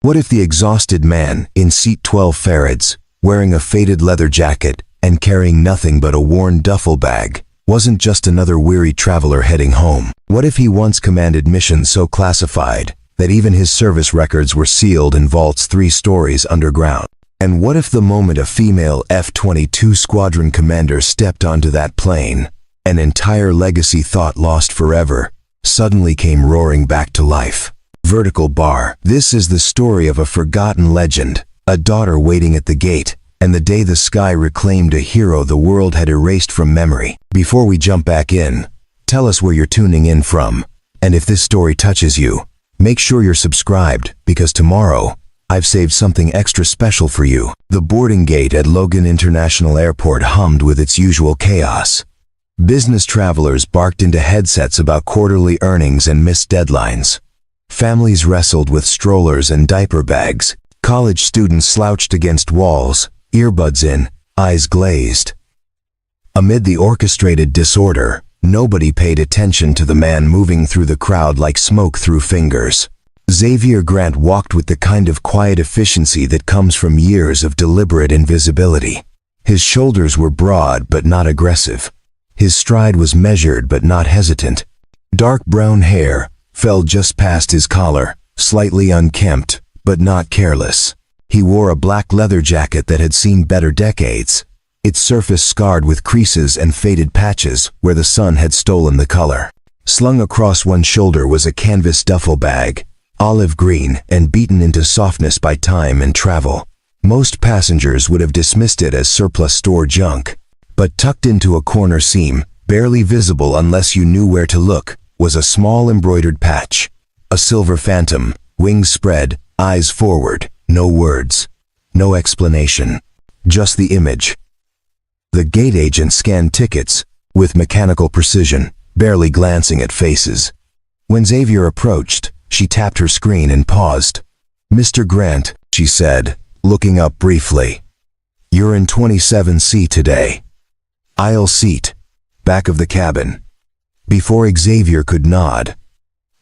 What if the exhausted man in seat 12 Farads, wearing a faded leather jacket and carrying nothing but a worn duffel bag, wasn't just another weary traveler heading home? What if he once commanded missions so classified that even his service records were sealed in vaults 3 stories underground? And what if the moment a female F-22 squadron commander stepped onto that plane, an entire legacy thought lost forever suddenly came roaring back to life? Vertical bar. This is the story of a forgotten legend, a daughter waiting at the gate, and the day the sky reclaimed a hero the world had erased from memory. Before we jump back in, tell us where you're tuning in from, and if this story touches you, make sure you're subscribed, because tomorrow, I've saved something extra special for you. The boarding gate at Logan International Airport hummed with its usual chaos. Business travelers barked into headsets about quarterly earnings and missed deadlines. Families wrestled with strollers and diaper bags. College students slouched against walls, earbuds in, eyes glazed. Amid the orchestrated disorder, nobody paid attention to the man moving through the crowd like smoke through fingers. Xavier Grant walked with the kind of quiet efficiency that comes from years of deliberate invisibility. His shoulders were broad but not aggressive. His stride was measured but not hesitant. Dark brown hair fell just past his collar, slightly unkempt, but not careless. He wore a black leather jacket that had seen better decades, its surface scarred with creases and faded patches where the sun had stolen the color. Slung across one shoulder was a canvas duffel bag, olive green and beaten into softness by time and travel. Most passengers would have dismissed it as surplus store junk, but tucked into a corner seam, barely visible unless you knew where to look, was a small embroidered patch. A silver phantom, wings spread, eyes forward, no words, no explanation, just the image. The gate agent scanned tickets, with mechanical precision, barely glancing at faces. When Xavier approached, she tapped her screen and paused. "Mr. Grant," she said, looking up briefly. "You're in 27C today. Aisle seat, back of the cabin." Before Xavier could nod,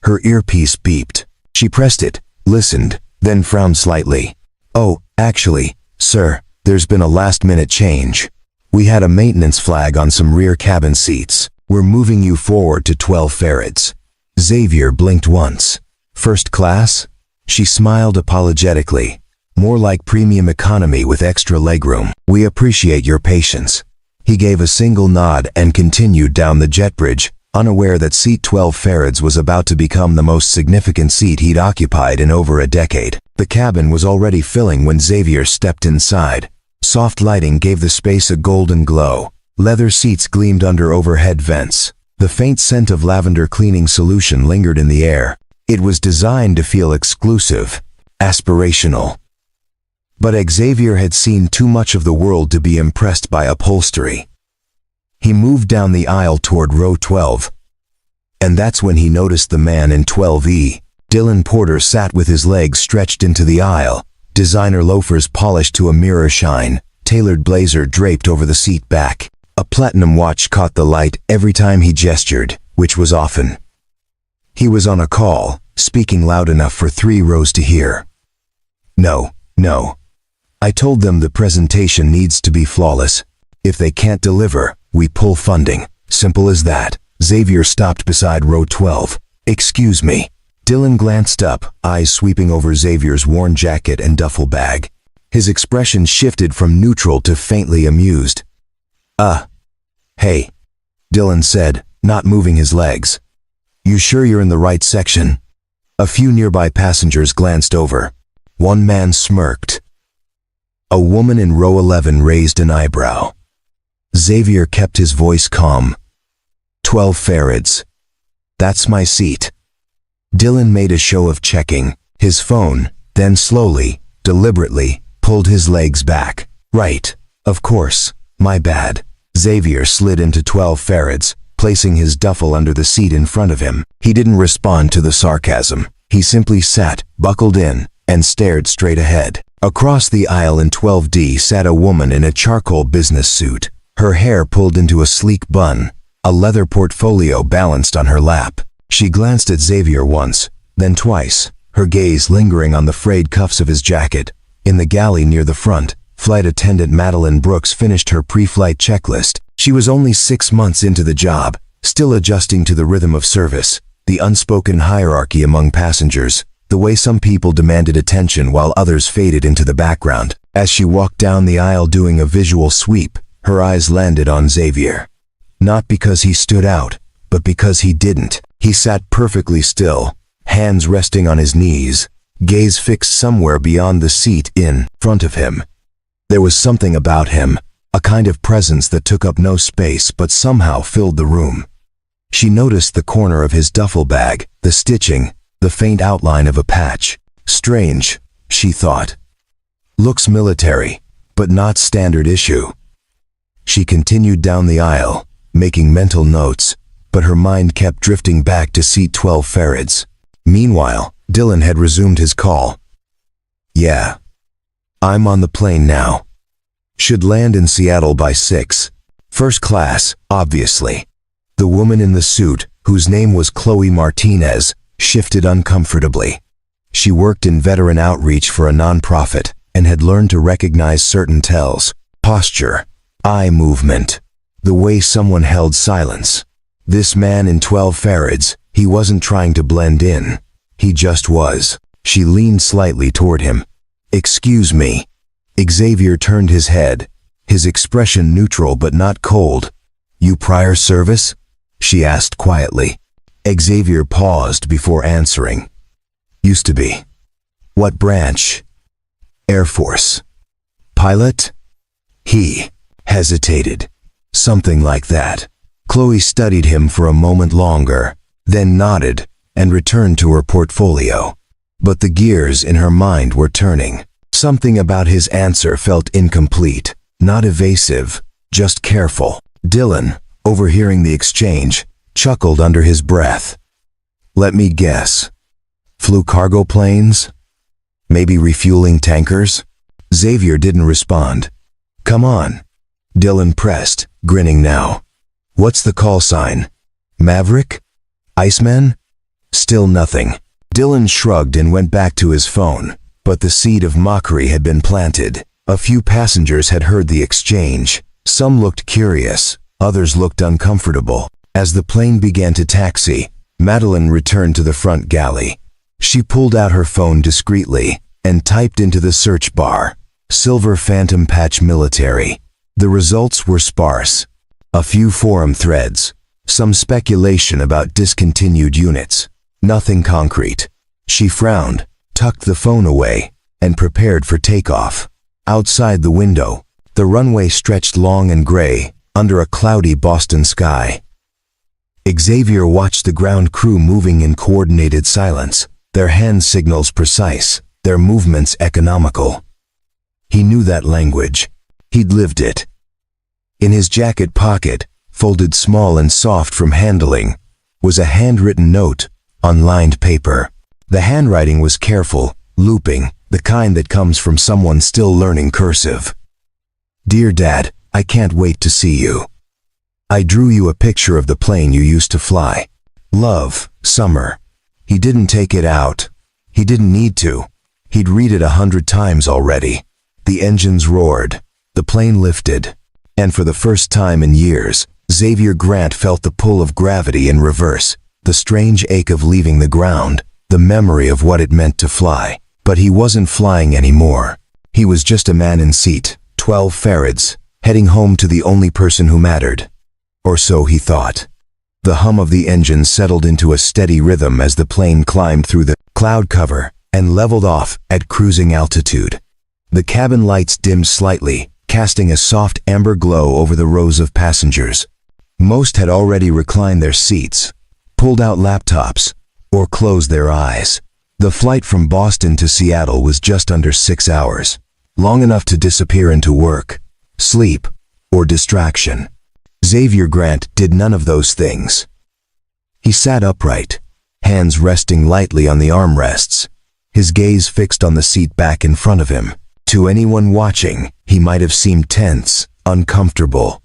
her earpiece beeped. She pressed it, listened, then frowned slightly. "Oh, actually, sir, there's been a last-minute change. We had a maintenance flag on some rear cabin seats. We're moving you forward to 12 Farads." Xavier blinked once. "First class?" She smiled apologetically. "More like premium economy with extra legroom. We appreciate your patience." He gave a single nod and continued down the jet bridge, unaware that seat 12 Farads was about to become the most significant seat he'd occupied in over a decade. The cabin was already filling when Xavier stepped inside. Soft lighting gave the space a golden glow. Leather seats gleamed under overhead vents. The faint scent of lavender cleaning solution lingered in the air. It was designed to feel exclusive, aspirational. But Xavier had seen too much of the world to be impressed by upholstery. He moved down the aisle toward row 12. And that's when he noticed the man in 12E. Dylan Porter sat with his legs stretched into the aisle, designer loafers polished to a mirror shine, tailored blazer draped over the seat back. A platinum watch caught the light every time he gestured, which was often. He was on a call, speaking loud enough for 3 rows to hear. No. I told them the presentation needs to be flawless. If they can't deliver, we pull funding. Simple as that." Xavier stopped beside row 12. "Excuse me." Dylan glanced up, eyes sweeping over Xavier's worn jacket and duffel bag. His expression shifted from neutral to faintly amused. Hey," Dylan said, not moving his legs. "You sure you're in the right section?" A few nearby passengers glanced over. One man smirked. A woman in row 11 raised an eyebrow. Xavier kept his voice calm. 12 Farads. That's my seat." Dylan made a show of checking his phone, then slowly, deliberately, pulled his legs back. "Right, of course, my bad." Xavier slid into 12 Farads, placing his duffel under the seat in front of him. He didn't respond to the sarcasm. He simply sat, buckled in, and stared straight ahead. Across the aisle in 12D sat a woman in a charcoal business suit, her hair pulled into a sleek bun, a leather portfolio balanced on her lap. She glanced at Xavier once, then twice, her gaze lingering on the frayed cuffs of his jacket. In the galley near the front, Flight Attendant Madeline Brooks finished her pre-flight checklist. She was only 6 months into the job, still adjusting to the rhythm of service, the unspoken hierarchy among passengers, the way some people demanded attention while others faded into the background. As she walked down the aisle doing a visual sweep, her eyes landed on Xavier. Not because he stood out, but because he didn't. He sat perfectly still, hands resting on his knees, gaze fixed somewhere beyond the seat in front of him. There was something about him, a kind of presence that took up no space but somehow filled the room. She noticed the corner of his duffel bag, the stitching, the faint outline of a patch. Strange, she thought. Looks military, but not standard issue. She continued down the aisle, making mental notes, but her mind kept drifting back to seat 12 Farrads. Meanwhile, Dylan had resumed his call. Yeah. I'm on the plane now. Should land in Seattle by 6. First class, obviously. The woman in the suit, whose name was Chloe Martinez, shifted uncomfortably. She worked in veteran outreach for a nonprofit and had learned to recognize certain tells: posture, eye movement, the way someone held silence. This man in 12 Farrads, he wasn't trying to blend in. He just was. She leaned slightly toward him. Excuse me. Xavier turned his head, his expression neutral but not cold. You prior service? She asked quietly. Xavier paused before answering. Used to be. What branch? Air Force. Pilot? He hesitated. Something like that. Chloe studied him for a moment longer, then nodded and returned to her portfolio. But the gears in her mind were turning. Something about his answer felt incomplete, not evasive, just careful. Dylan, overhearing the exchange, chuckled under his breath. Let me guess. Flew cargo planes? Maybe refueling tankers? Xavier didn't respond. Come on. Dylan pressed, grinning now. What's the call sign? Maverick? Iceman? Still nothing. Dylan shrugged and went back to his phone, but the seed of mockery had been planted. A few passengers had heard the exchange. Some looked curious, others looked uncomfortable. As the plane began to taxi, Madeline returned to the front galley. She pulled out her phone discreetly and typed into the search bar, Silver Phantom Patch Military. The results were sparse. A few forum threads, some speculation about discontinued units. Nothing concrete. She frowned, tucked the phone away, and prepared for takeoff. Outside the window, the runway stretched long and gray under a cloudy Boston sky. Xavier watched the ground crew moving in coordinated silence, their hand signals precise, their movements economical. He knew that language. He'd lived it. In his jacket pocket, folded small and soft from handling, was a handwritten note on lined paper. The handwriting was careful, looping, the kind that comes from someone still learning cursive. Dear Dad, I can't wait to see you. I drew you a picture of the plane you used to fly. Love, Summer. He didn't take it out. He didn't need to. He'd read it 100 times already. The engines roared. The plane lifted. And for the first time in years, Xavier Grant felt the pull of gravity in reverse, the strange ache of leaving the ground, the memory of what it meant to fly. But he wasn't flying anymore. He was just a man in seat 12 Farrads, heading home to the only person who mattered. Or so he thought. The hum of the engine settled into a steady rhythm as the plane climbed through the cloud cover and leveled off at cruising altitude. The cabin lights dimmed slightly, casting a soft amber glow over the rows of passengers. Most had already reclined their seats, pulled out laptops, or closed their eyes. The flight from Boston to Seattle was just under 6 hours, long enough to disappear into work, sleep, or distraction. Xavier Grant did none of those things. He sat upright, hands resting lightly on the armrests, his gaze fixed on the seat back in front of him. To anyone watching, he might have seemed tense, uncomfortable.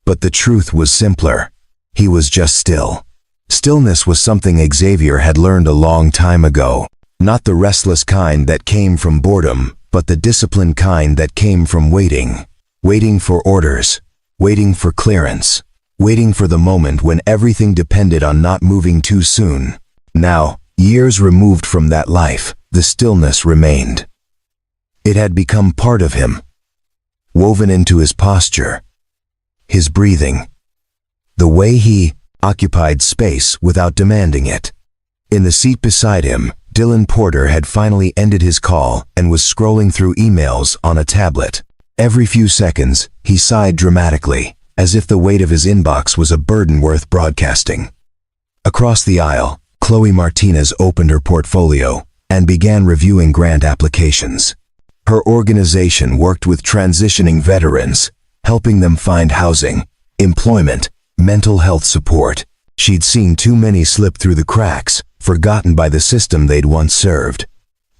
But the truth was simpler. He was just still. Stillness was something Xavier had learned a long time ago. Not the restless kind that came from boredom, but the disciplined kind that came from waiting. Waiting for orders. Waiting for clearance. Waiting for the moment when everything depended on not moving too soon. Now, years removed from that life, the stillness remained. It had become part of him, woven into his posture, his breathing, the way he occupied space without demanding it. In the seat beside him, Dylan Porter had finally ended his call and was scrolling through emails on a tablet. Every few seconds, he sighed dramatically, as if the weight of his inbox was a burden worth broadcasting. Across the aisle, Chloe Martinez opened her portfolio and began reviewing grant applications. Her organization worked with transitioning veterans, helping them find housing, employment, mental health support. She'd seen too many slip through the cracks, forgotten by the system they'd once served.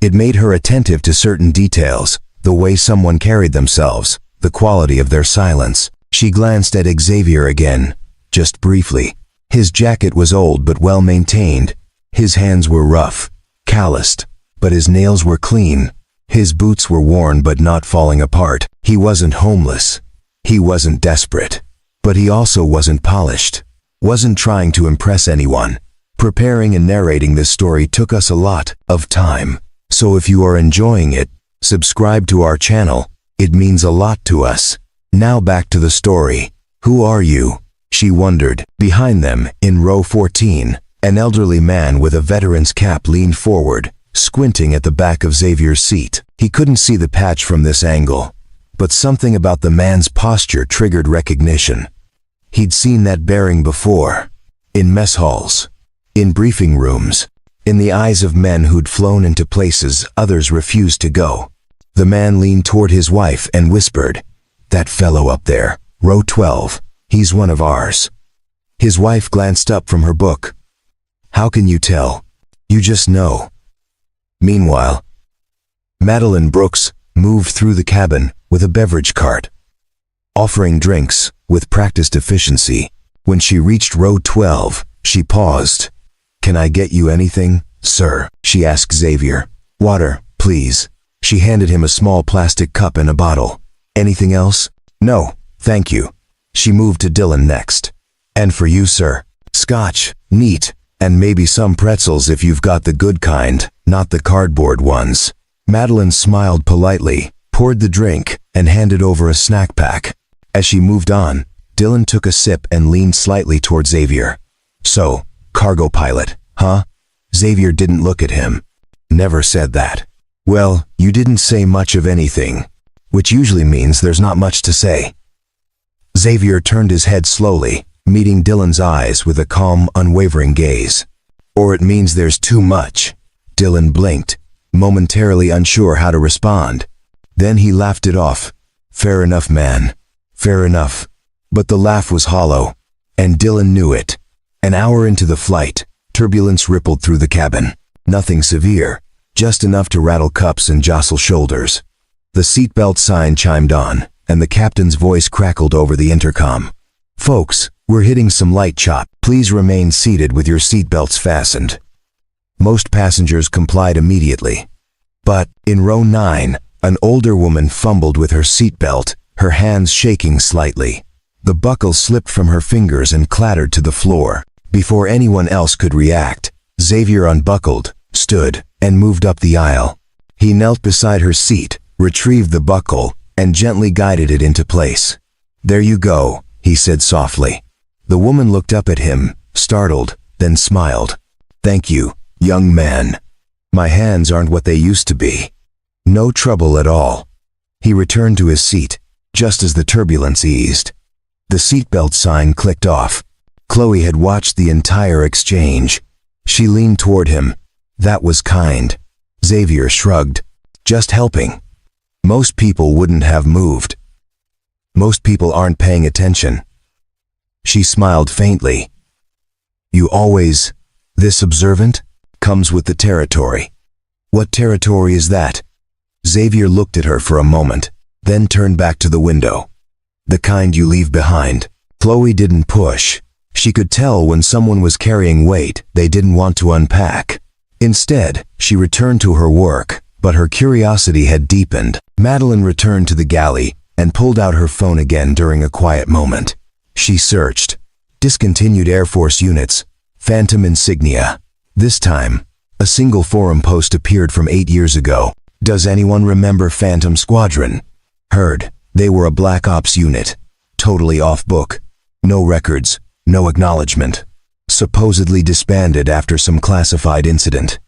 It made her attentive to certain details, the way someone carried themselves, the quality of their silence. She glanced at Xavier again, just briefly. His jacket was old but well maintained. His hands were rough, calloused, but his nails were clean. His boots were worn but not falling apart. He wasn't homeless. He wasn't desperate. But he also wasn't polished. Wasn't trying to impress anyone. Preparing and narrating this story took us a lot of time. So if you are enjoying it, subscribe to our channel. It means a lot to us. Now back to the story. Who are you? She wondered. Behind them, in row 14, an elderly man with a veteran's cap leaned forward, squinting at the back of Xavier's seat. He couldn't see the patch from this angle, but something about the man's posture triggered recognition. He'd seen that bearing before. In mess halls. In briefing rooms. In the eyes of men who'd flown into places others refused to go. The man leaned toward his wife and whispered, "That fellow up there, row 12, he's one of ours." His wife glanced up from her book. "How can you tell? You just know." Meanwhile, Madeline Brooks moved through the cabin with a beverage cart, offering drinks with practiced efficiency. When she reached row 12, she paused. "Can I get you anything, sir?" she asked Xavier. "Water, please." She handed him a small plastic cup and a bottle. "Anything else?" "No, thank you." She moved to Dylan next. "And for you, sir, scotch, neat, and maybe some pretzels if you've got the good kind, not the cardboard ones." Madeline smiled politely, poured the drink, and handed over a snack pack. As she moved on, Dylan took a sip and leaned slightly toward Xavier. "So, cargo pilot, huh?" Xavier didn't look at him. "Never said that." "Well, you didn't say much of anything, which usually means there's not much to say." Xavier turned his head slowly, meeting Dylan's eyes with a calm, unwavering gaze. "Or it means there's too much." Dylan blinked, momentarily unsure how to respond. Then he laughed it off. "Fair enough, man. Fair enough." But the laugh was hollow, and Dylan knew it. An hour into the flight, turbulence rippled through the cabin. Nothing severe, just enough to rattle cups and jostle shoulders. The seatbelt sign chimed on, and the captain's voice crackled over the intercom. "Folks, we're hitting some light chop. Please remain seated with your seatbelts fastened." Most passengers complied immediately. But, in row 9, an older woman fumbled with her seatbelt, her hands shaking slightly. The buckle slipped from her fingers and clattered to the floor. Before anyone else could react, Xavier unbuckled, stood, and moved up the aisle. He knelt beside her seat, retrieved the buckle, and gently guided it into place. "There you go," he said softly. The woman looked up at him, startled, then smiled. "Thank you, young man. My hands aren't what they used to be." "No trouble at all." He returned to his seat, just as the turbulence eased. The seatbelt sign clicked off. Chloe had watched the entire exchange. She leaned toward him. "That was kind." Xavier shrugged. "Just helping." Most people wouldn't have moved. Most people aren't paying attention. She smiled faintly. "You always this observant?" "Comes with the territory." "What territory is that?" Xavier looked at her for a moment, then turned back to the window. "The kind you leave behind." Chloe didn't push. She could tell when someone was carrying weight they didn't want to unpack. Instead, she returned to her work, but her curiosity had deepened. Madeline returned to the galley and pulled out her phone again during a quiet moment. She searched. Discontinued Air Force units, Phantom insignia. This time, a single forum post appeared from 8 years ago. Does anyone remember Phantom Squadron? Heard. They were a Black Ops unit. Totally off book. No records, no acknowledgement. Supposedly disbanded after some classified incident.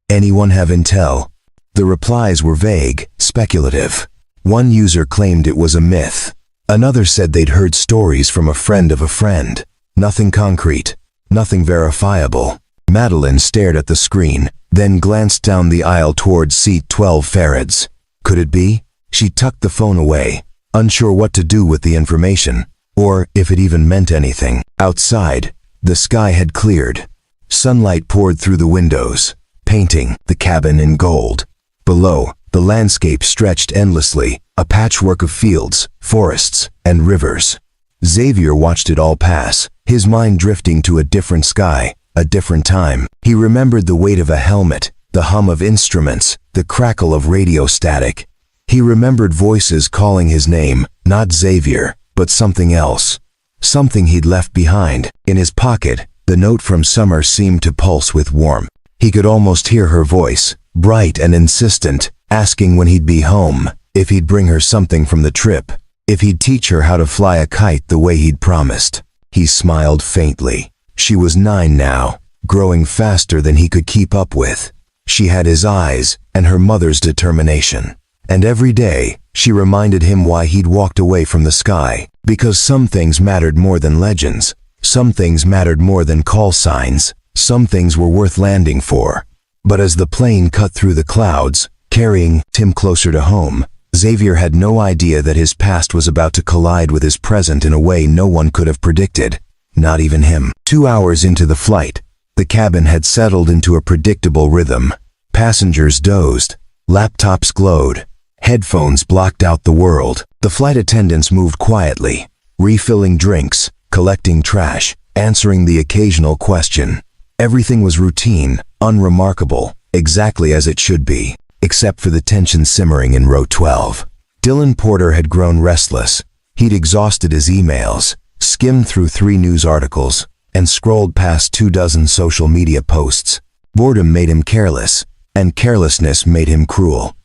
Anyone have intel? The replies were vague, speculative. One user claimed it was a myth. Another said they'd heard stories from a friend of a friend. Nothing concrete, nothing verifiable. Madeline stared at the screen, then glanced down the aisle towards seat 12 Farads. Could it be? She tucked the phone away, unsure what to do with the information, or if it even meant anything. Outside, the sky had cleared. Sunlight poured through the windows, painting the cabin in gold. Below, the landscape stretched endlessly, a patchwork of fields, forests, and rivers. Xavier watched it all pass, his mind drifting to a different sky, a different time. He remembered the weight of a helmet, the hum of instruments, the crackle of radio static. He remembered voices calling his name, not Xavier, but something else. Something he'd left behind. In his pocket, the note from Summer seemed to pulse with warmth. He could almost hear her voice, bright and insistent, asking when he'd be home, if he'd bring her something from the trip, if he'd teach her how to fly a kite the way he'd promised. He smiled faintly. She was 9 now, growing faster than he could keep up with. She had his eyes and her mother's determination. And every day, she reminded him why he'd walked away from the sky. Because some things mattered more than legends. Some things mattered more than call signs. Some things were worth landing for. But as the plane cut through the clouds, carrying Tim closer to home, Xavier had no idea that his past was about to collide with his present in a way no one could have predicted. Not even him. 2 hours into the flight, the cabin had settled into a predictable rhythm. Passengers dozed. Laptops glowed. Headphones blocked out the world. The flight attendants moved quietly, refilling drinks, collecting trash, answering the occasional question. Everything was routine, unremarkable, exactly as it should be, except for the tension simmering in row 12. Dylan Porter had grown restless. He'd exhausted his emails, skimmed through 3 news articles, and scrolled past 24 social media posts. Boredom made him careless, and carelessness made him cruel.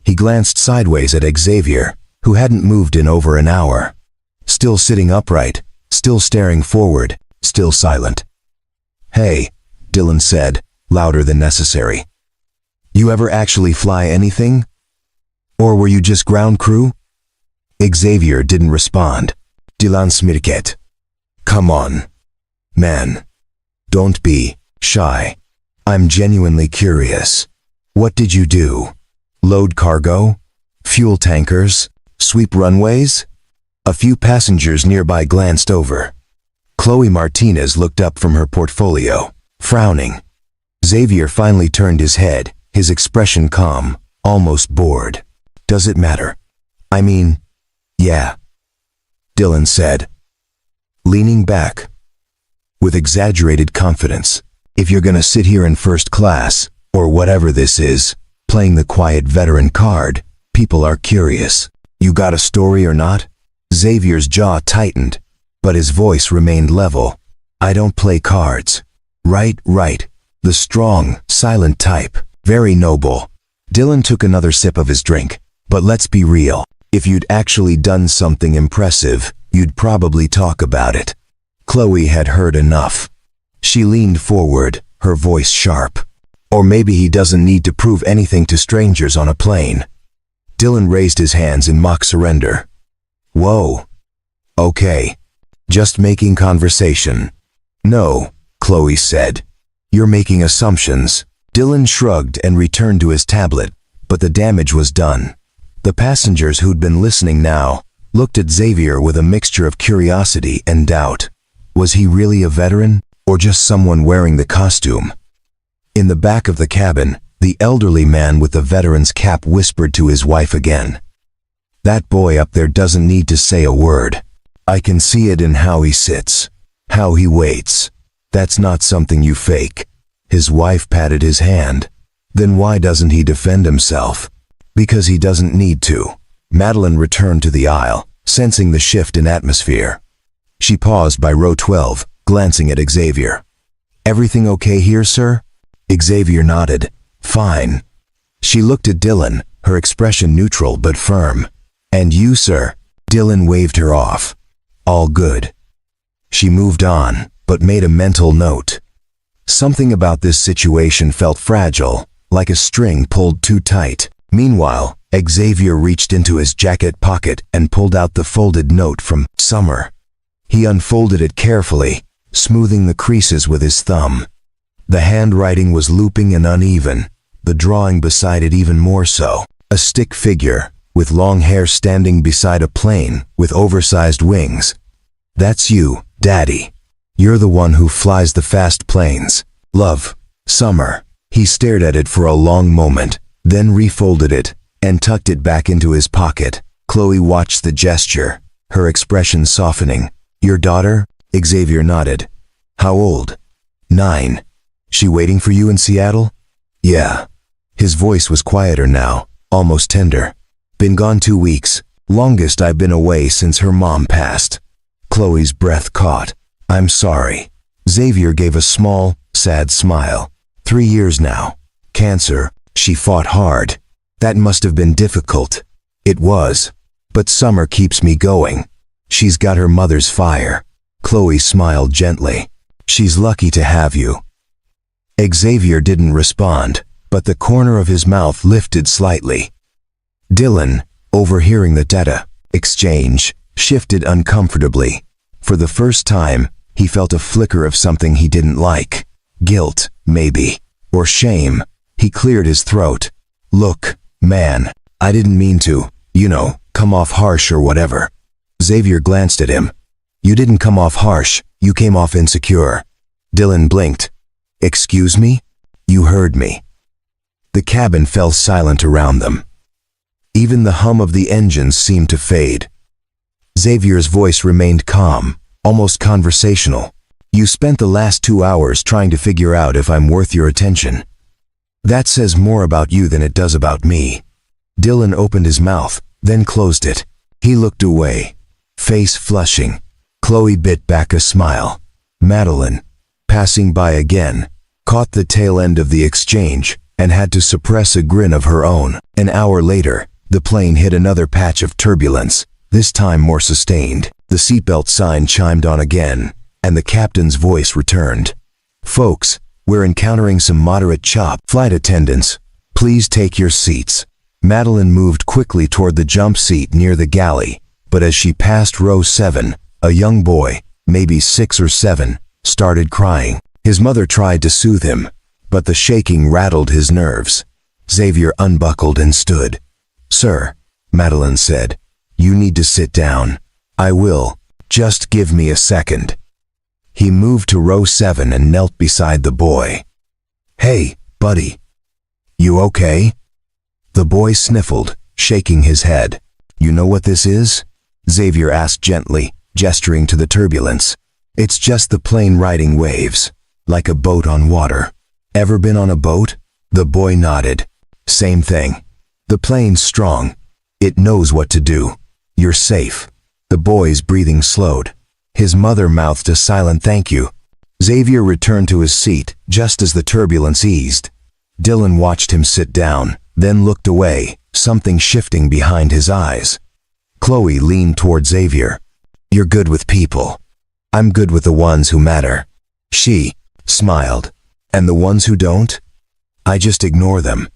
He glanced sideways at Xavier, who hadn't moved in over an hour. Still sitting upright, still staring forward, still silent. "Hey," Dylan said, louder than necessary. "You ever actually fly anything? Or were you just ground crew?" Xavier didn't respond. Dylan smirket. "Come on, man. Don't be shy. I'm genuinely curious. What did you do? Load cargo? Fuel tankers? Sweep runways?" A few passengers nearby glanced over. Chloe Martinez looked up from her portfolio, frowning. Xavier finally turned his head, his expression calm, almost bored. "Does it matter? I mean, yeah," Dylan said, leaning back with exaggerated confidence. "If you're gonna sit here in first class, or whatever this is, playing the quiet veteran card, people are curious. You got a story or not?" Xavier's jaw tightened, but his voice remained level. "I don't play cards." Right. The strong, silent type. Very noble. Dylan took another sip of his drink. "But let's be real. If you'd actually done something impressive, you'd probably talk about it." Chloe had heard enough. She leaned forward, her voice sharp. "Or maybe he doesn't need to prove anything to strangers on a plane." Dylan raised his hands in mock surrender. "Whoa. Okay. Just making conversation." "No," Chloe said. "You're making assumptions." Dylan shrugged and returned to his tablet, but the damage was done. The passengers who'd been listening now looked at Xavier with a mixture of curiosity and doubt. Was he really a veteran, or just someone wearing the costume? In the back of the cabin, the elderly man with the veteran's cap whispered to his wife again. "That boy up there doesn't need to say a word. I can see it in how he sits, how he waits. That's not something you fake." His wife patted his hand. Then why doesn't he defend himself? Because he doesn't need to. Madeline returned to the aisle, sensing the shift in atmosphere. She paused by row 12, glancing at Xavier. "Everything okay here, sir?" Xavier nodded. "Fine." She looked at Dylan, her expression neutral but firm. "And you, sir?" Dylan waved her off. "All good." She moved on, but made a mental note. Something about this situation felt fragile, like a string pulled too tight. Meanwhile, Xavier reached into his jacket pocket and pulled out the folded note from Summer. He unfolded it carefully, smoothing the creases with his thumb. The handwriting was looping and uneven, the drawing beside it even more so. A stick figure, with long hair standing beside a plane with oversized wings. "That's you, Daddy. You're the one who flies the fast planes. Love, Summer." He stared at it for a long moment, then refolded it and tucked it back into his pocket. Chloe watched the gesture, her expression softening. "Your daughter?" Xavier nodded. "How old?" 9. "She waiting for you in Seattle?" "Yeah." His voice was quieter now, almost tender. "Been gone 2 weeks. Longest I've been away since her mom passed." Chloe's breath caught. "I'm sorry." Xavier gave a small, sad smile. 3 years now. Cancer. She fought hard. That must have been difficult. It was. But Summer keeps me going. She's got her mother's fire. Chloe smiled gently. "She's lucky to have you." Xavier didn't respond, but the corner of his mouth lifted slightly. Dylan, overhearing the data exchange, shifted uncomfortably. For the first time, he felt a flicker of something he didn't like. Guilt, maybe. Or shame. He cleared his throat. "Look, man, I didn't mean to, come off harsh or whatever." Xavier glanced at him. "You didn't come off harsh, you came off insecure." Dylan blinked. "Excuse me?" "You heard me." The cabin fell silent around them. Even the hum of the engines seemed to fade. Xavier's voice remained calm, almost conversational. "You spent the last 2 hours trying to figure out if I'm worth your attention. That says more about you than it does about me." Dylan opened his mouth, then closed it. He looked away, face flushing. Chloe bit back a smile. Madeline, passing by again, caught the tail end of the exchange and had to suppress a grin of her own. An hour later, the plane hit another patch of turbulence, this time more sustained. The seatbelt sign chimed on again, and the captain's voice returned. "Folks, we're encountering some moderate chop. Flight attendants, please take your seats." Madeline moved quickly toward the jump seat near the galley, but as she passed row 7, a young boy, maybe 6 or 7, started crying. His mother tried to soothe him, but the shaking rattled his nerves. Xavier unbuckled and stood. "Sir," Madeline said, "you need to sit down." "I will. Just give me a second." He moved to row 7 and knelt beside the boy. "Hey, buddy. You okay?" The boy sniffled, shaking his head. "You know what this is?" Xavier asked gently, gesturing to the turbulence. "It's just the plane riding waves, like a boat on water." "Ever been on a boat?" The boy nodded. "Same thing. The plane's strong. It knows what to do. You're safe." The boy's breathing slowed. His mother mouthed a silent thank you. Xavier returned to his seat just as the turbulence eased. Dylan watched him sit down, then looked away, something shifting behind his eyes. Chloe leaned toward Xavier. "You're good with people. I'm good with the ones who matter." She smiled. "And the ones who don't? I just ignore them."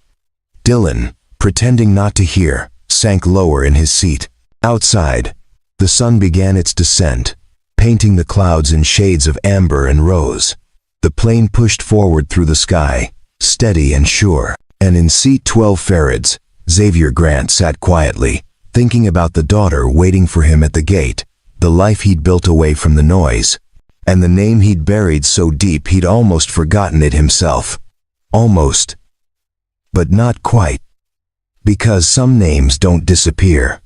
Dylan, pretending not to hear, sank lower in his seat. Outside, the sun began its descent, painting the clouds in shades of amber and rose. The plane pushed forward through the sky, steady and sure. And in seat 12 Farrads, Xavier Grant sat quietly, thinking about the daughter waiting for him at the gate, the life he'd built away from the noise, and the name he'd buried so deep he'd almost forgotten it himself. Almost. But not quite. Because some names don't disappear.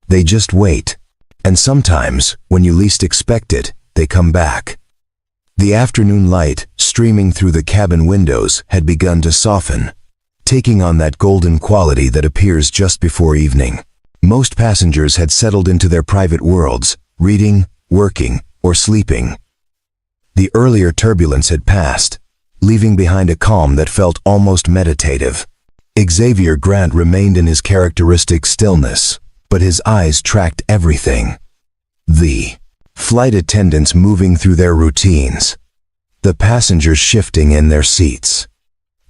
They just wait. And sometimes, when you least expect it, they come back. The afternoon light, streaming through the cabin windows, had begun to soften, taking on that golden quality that appears just before evening. Most passengers had settled into their private worlds, reading, working, or sleeping. The earlier turbulence had passed, leaving behind a calm that felt almost meditative. Xavier Grant remained in his characteristic stillness, but his eyes tracked everything. The flight attendants moving through their routines, the passengers shifting in their seats,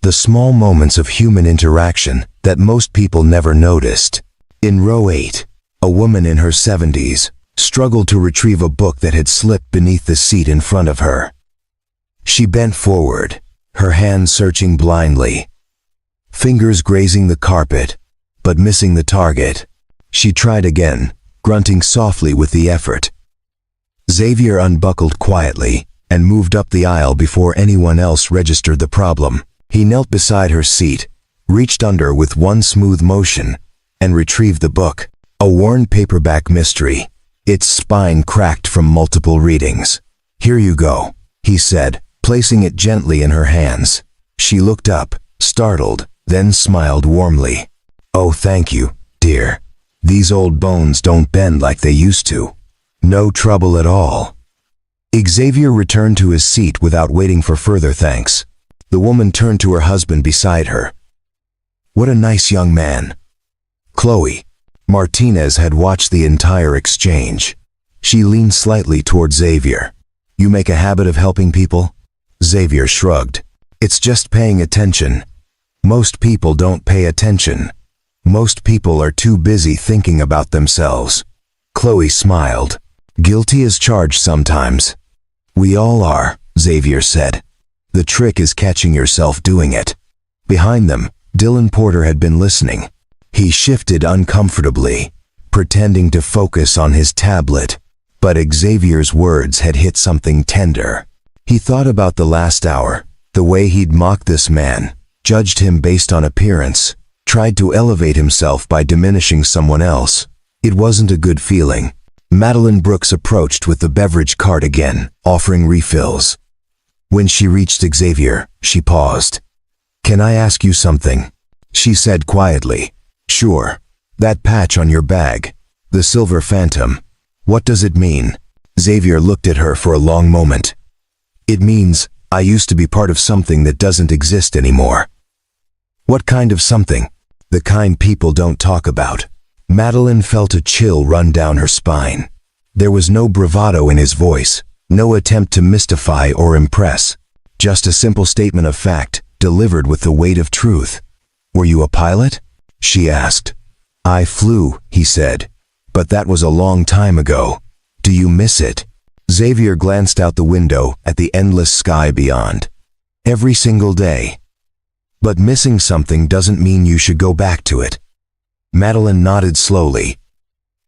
the small moments of human interaction that most people never noticed. In row 8, a woman in her 70s struggled to retrieve a book that had slipped beneath the seat in front of her. She bent forward, her hands searching blindly, fingers grazing the carpet, but missing the target. She tried again, grunting softly with the effort. Xavier unbuckled quietly and moved up the aisle before anyone else registered the problem. He knelt beside her seat, reached under with one smooth motion, and retrieved the book. A worn paperback mystery, its spine cracked from multiple readings. "Here you go," he said, placing it gently in her hands. She looked up, startled, then smiled warmly. "Oh, thank you, dear. These old bones don't bend like they used to." "No trouble at all." Xavier returned to his seat without waiting for further thanks. The woman turned to her husband beside her. "What a nice young man." Chloe Martinez had watched the entire exchange. She leaned slightly toward Xavier. "You make a habit of helping people?" Xavier shrugged. "It's just paying attention. Most people don't pay attention. Most people are too busy thinking about themselves." Chloe smiled. "Guilty as charged sometimes." "We all are," Xavier said. "The trick is catching yourself doing it." Behind them, Dylan Porter had been listening. He shifted uncomfortably, pretending to focus on his tablet, but Xavier's words had hit something tender. He thought about the last hour, the way he'd mocked this man, judged him based on appearance, tried to elevate himself by diminishing someone else. It wasn't a good feeling. Madeline Brooks approached with the beverage cart again, offering refills. When she reached Xavier, she paused. "Can I ask you something?" she said quietly. "Sure. That patch on your bag, the silver phantom, what does it mean?" Xavier looked at her for a long moment. "It means I used to be part of something that doesn't exist anymore." "What kind of something?" "The kind people don't talk about." Madeline felt a chill run down her spine. There was no bravado in his voice, no attempt to mystify or impress, just a simple statement of fact, delivered with the weight of truth. "Were you a pilot?" she asked. "I flew," he said, "but that was a long time ago. Do you miss it?" Xavier glanced out the window at the endless sky beyond. "Every single day. But missing something doesn't mean you should go back to it." Madeline nodded slowly,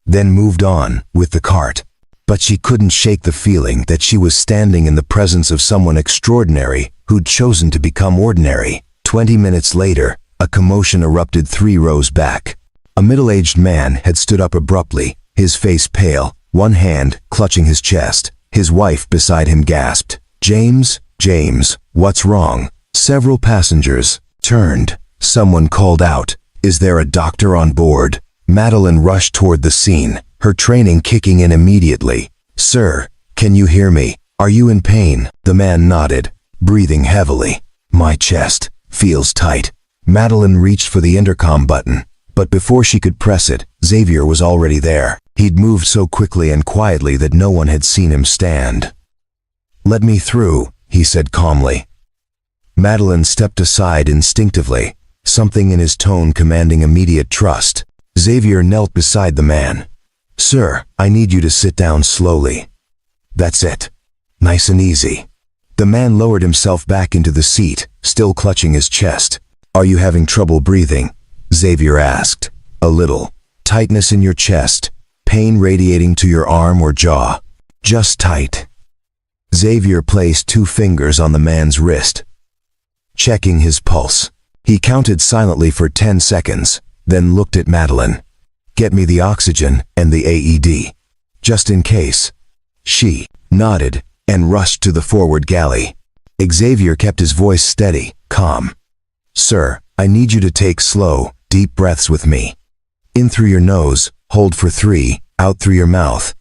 then moved on with the cart. But she couldn't shake the feeling that she was standing in the presence of someone extraordinary who'd chosen to become ordinary. 20 minutes later, a commotion erupted 3 rows back. A middle-aged man had stood up abruptly, his face pale, one hand clutching his chest. His wife beside him gasped, "James, James, what's wrong?" Several passengers turned. Someone called out, "Is there a doctor on board?" Madeline rushed toward the scene, her training kicking in immediately. "Sir, can you hear me? Are you in pain?" The man nodded, breathing heavily. "My chest feels tight." Madeline reached for the intercom button, but before she could press it, Xavier was already there. He'd moved so quickly and quietly that no one had seen him stand. "Let me through," he said calmly. Madeline stepped aside instinctively, something in his tone commanding immediate trust. Xavier knelt beside the man. "Sir, I need you to sit down slowly. That's it. Nice and easy." The man lowered himself back into the seat, still clutching his chest. "Are you having trouble breathing?" Xavier asked. "A little. Tightness in your chest? Pain radiating to your arm or jaw?" "Just tight." Xavier placed 2 fingers on the man's wrist, checking his pulse. He counted silently for 10 seconds, then looked at Madeline. "Get me the oxygen and the AED, just in case." She nodded, and rushed to the forward galley. Xavier kept his voice steady, calm. "Sir, I need you to take slow, deep breaths with me. In through your nose, hold for 3, out through your mouth.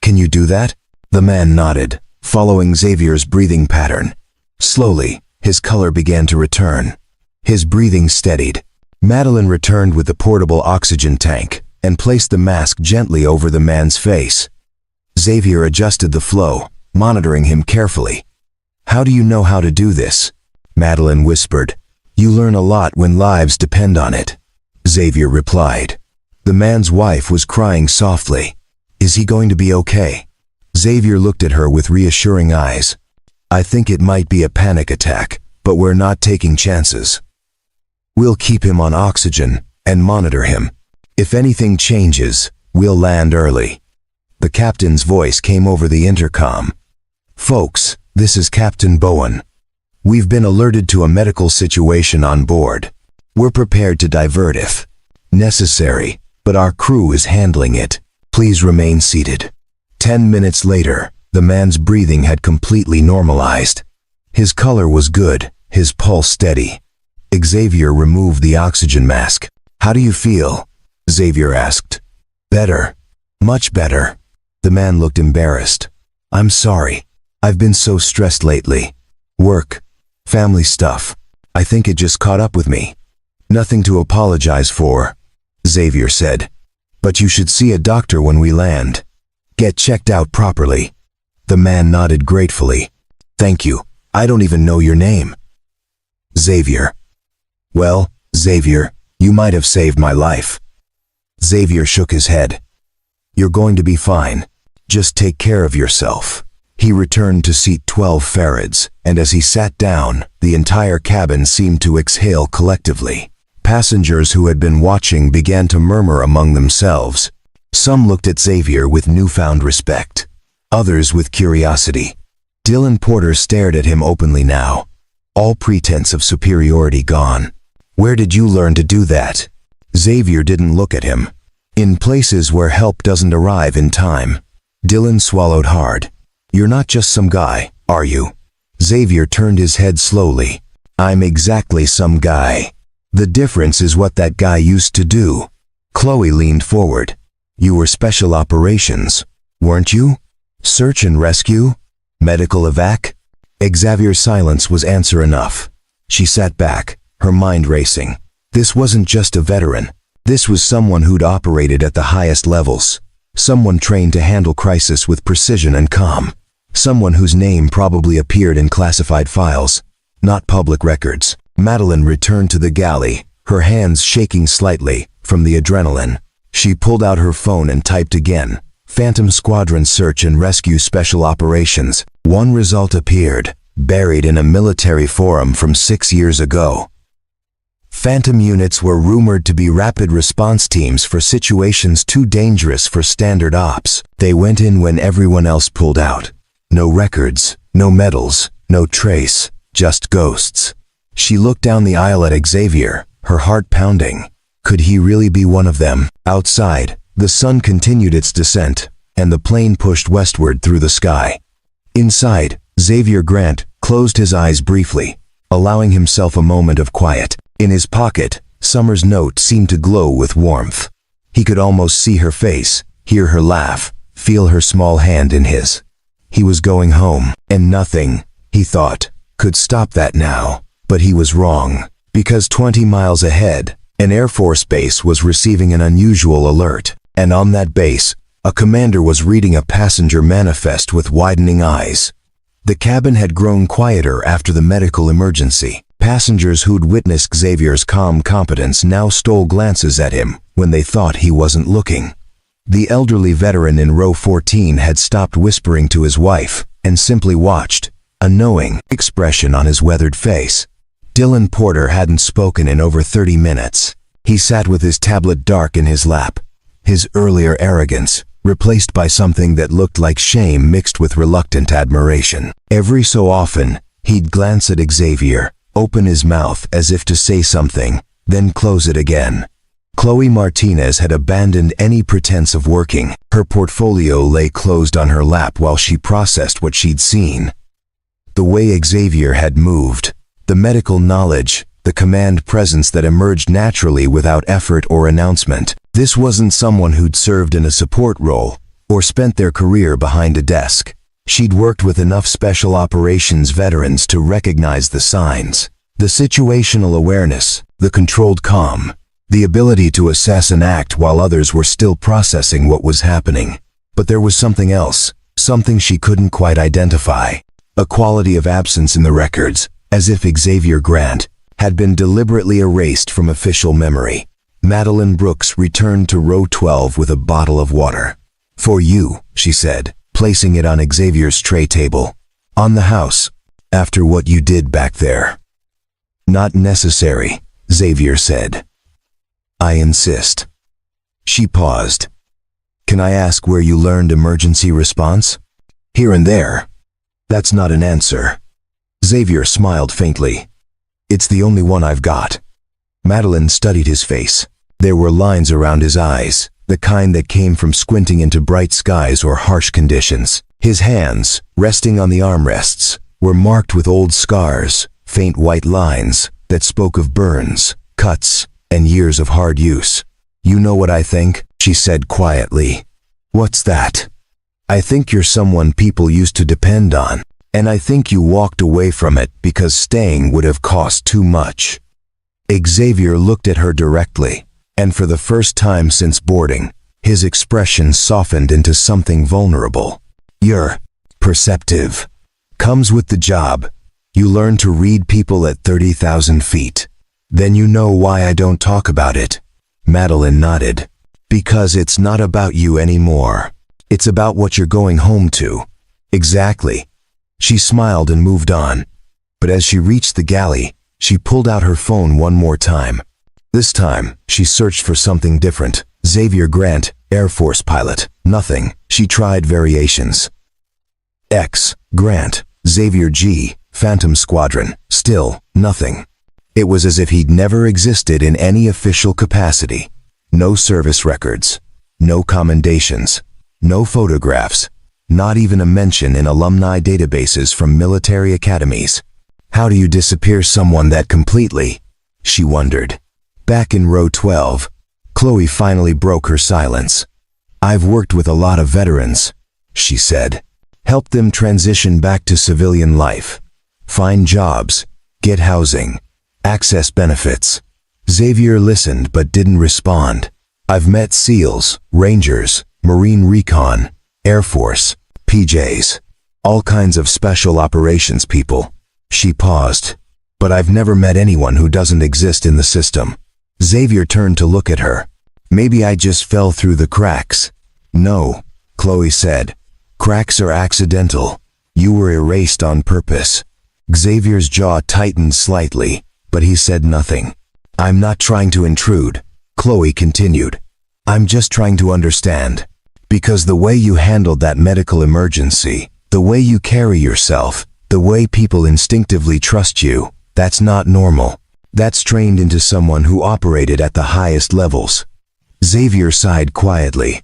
Can you do that?" The man nodded, following Xavier's breathing pattern. Slowly, his color began to return. His breathing steadied. Madeline returned with the portable oxygen tank and placed the mask gently over the man's face. Xavier adjusted the flow, monitoring him carefully. "How do you know how to do this?" Madeline whispered. "You learn a lot when lives depend on it," Xavier replied. The man's wife was crying softly. "Is he going to be okay?" Xavier looked at her with reassuring eyes. "I think it might be a panic attack, but we're not taking chances. We'll keep him on oxygen and monitor him. If anything changes, we'll land early." The captain's voice came over the intercom. "Folks, this is Captain Bowen. We've been alerted to a medical situation on board. We're prepared to divert if necessary, but our crew is handling it. Please remain seated." 10 minutes later, the man's breathing had completely normalized. His color was good, his pulse steady. Xavier removed the oxygen mask. "How do you feel?" Xavier asked. "Better. Much better." The man looked embarrassed. "I'm sorry. I've been so stressed lately. Work, family stuff. I think it just caught up with me." "Nothing to apologize for," Xavier said. "But you should see a doctor when we land. Get checked out properly." The man nodded gratefully. "Thank you. I don't even know your name." "Xavier." "Well, Xavier, you might have saved my life." Xavier shook his head. "You're going to be fine. Just take care of yourself." He returned to seat 12 Farads, and as he sat down, the entire cabin seemed to exhale collectively. Passengers who had been watching began to murmur among themselves. Some looked at Xavier with newfound respect, others with curiosity. Dylan Porter stared at him openly now, all pretense of superiority gone. "Where did you learn to do that?" Xavier didn't look at him. "In places where help doesn't arrive in time." Dylan swallowed hard. "You're not just some guy, are you?" Xavier turned his head slowly. "I'm exactly some guy. The difference is what that guy used to do." Chloe leaned forward. "You were special operations, weren't you? Search and rescue? Medical evac?" Xavier's silence was answer enough. She sat back, her mind racing. This wasn't just a veteran. This was someone who'd operated at the highest levels. Someone trained to handle crisis with precision and calm. Someone whose name probably appeared in classified files, not public records. Madeline returned to the galley, her hands shaking slightly from the adrenaline. She pulled out her phone and typed again, "Phantom Squadron Search and Rescue Special Operations." One result appeared, buried in a military forum from 6 years ago. Phantom units were rumored to be rapid response teams for situations too dangerous for standard ops. They went in when everyone else pulled out. No records, no medals, no trace, just ghosts. She looked down the aisle at Xavier, her heart pounding. Could he really be one of them? Outside, the sun continued its descent, and the plane pushed westward through the sky. Inside, Xavier Grant closed his eyes briefly, allowing himself a moment of quiet. In his pocket, Summer's note seemed to glow with warmth. He could almost see her face, hear her laugh, feel her small hand in his. He was going home, and nothing, he thought, could stop that now. But he was wrong, because 20 miles ahead, an Air Force base was receiving an unusual alert, and on that base, a commander was reading a passenger manifest with widening eyes. The cabin had grown quieter after the medical emergency. Passengers who'd witnessed Xavier's calm competence now stole glances at him when they thought he wasn't looking. The elderly veteran in row 14 had stopped whispering to his wife and simply watched, a knowing expression on his weathered face. Dylan Porter hadn't spoken in over 30 minutes. He sat with his tablet dark in his lap, his earlier arrogance replaced by something that looked like shame mixed with reluctant admiration. Every so often, he'd glance at Xavier, open his mouth as if to say something, then close it again. Chloe Martinez had abandoned any pretense of working. Her portfolio lay closed on her lap while she processed what she'd seen. The way Xavier had moved, the medical knowledge, the command presence that emerged naturally without effort or announcement. This wasn't someone who'd served in a support role or spent their career behind a desk. She'd worked with enough special operations veterans to recognize the signs, the situational awareness, the controlled calm, the ability to assess and act while others were still processing what was happening. But there was something else, something she couldn't quite identify, a quality of absence in the records, as if Xavier Grant had been deliberately erased from official memory. Madeline Brooks returned to row 12 with a bottle of water. "For you," she said, placing it on Xavier's tray table. "On the house, after what you did back there." "Not necessary," Xavier said. "I insist." She paused. "Can I ask where you learned emergency response?" "Here and there." "That's not an answer." Xavier smiled faintly. "It's the only one I've got." Madeline studied his face. There were lines around his eyes, the kind that came from squinting into bright skies or harsh conditions. His hands, resting on the armrests, were marked with old scars, faint white lines that spoke of burns, cuts, and years of hard use. "You know what I think?" she said quietly. "What's that?" "I think you're someone people used to depend on, and I think you walked away from it because staying would have cost too much." Xavier looked at her directly, and for the first time since boarding, his expression softened into something vulnerable. "You're perceptive. Comes with the job. You learn to read people at 30,000 feet. Then you know why I don't talk about it." Madeline nodded. "Because it's not about you anymore. It's about what you're going home to." "Exactly." She smiled and moved on. But as she reached the galley, she pulled out her phone one more time. This time, she searched for something different. Xavier Grant, Air Force pilot. Nothing. She tried variations. X, Grant, Xavier G, Phantom Squadron. Still, nothing. It was as if he'd never existed in any official capacity. No service records. No commendations. No photographs. Not even a mention in alumni databases from military academies. How do you disappear someone that completely? She wondered. Back in row 12, Chloe finally broke her silence. "I've worked with a lot of veterans," she said. "Helped them transition back to civilian life. Find jobs, get housing, access benefits." Xavier listened but didn't respond. "I've met SEALs, Rangers, Marine Recon, Air Force, PJs, all kinds of special operations people." She paused. "But I've never met anyone who doesn't exist in the system." Xavier turned to look at her. "Maybe I just fell through the cracks." "No," Chloe said. "Cracks are accidental. You were erased on purpose." Xavier's jaw tightened slightly, but he said nothing. "I'm not trying to intrude," Chloe continued. "I'm just trying to understand. Because the way you handled that medical emergency, the way you carry yourself, the way people instinctively trust you, that's not normal. That's trained into someone who operated at the highest levels." Xavier sighed quietly.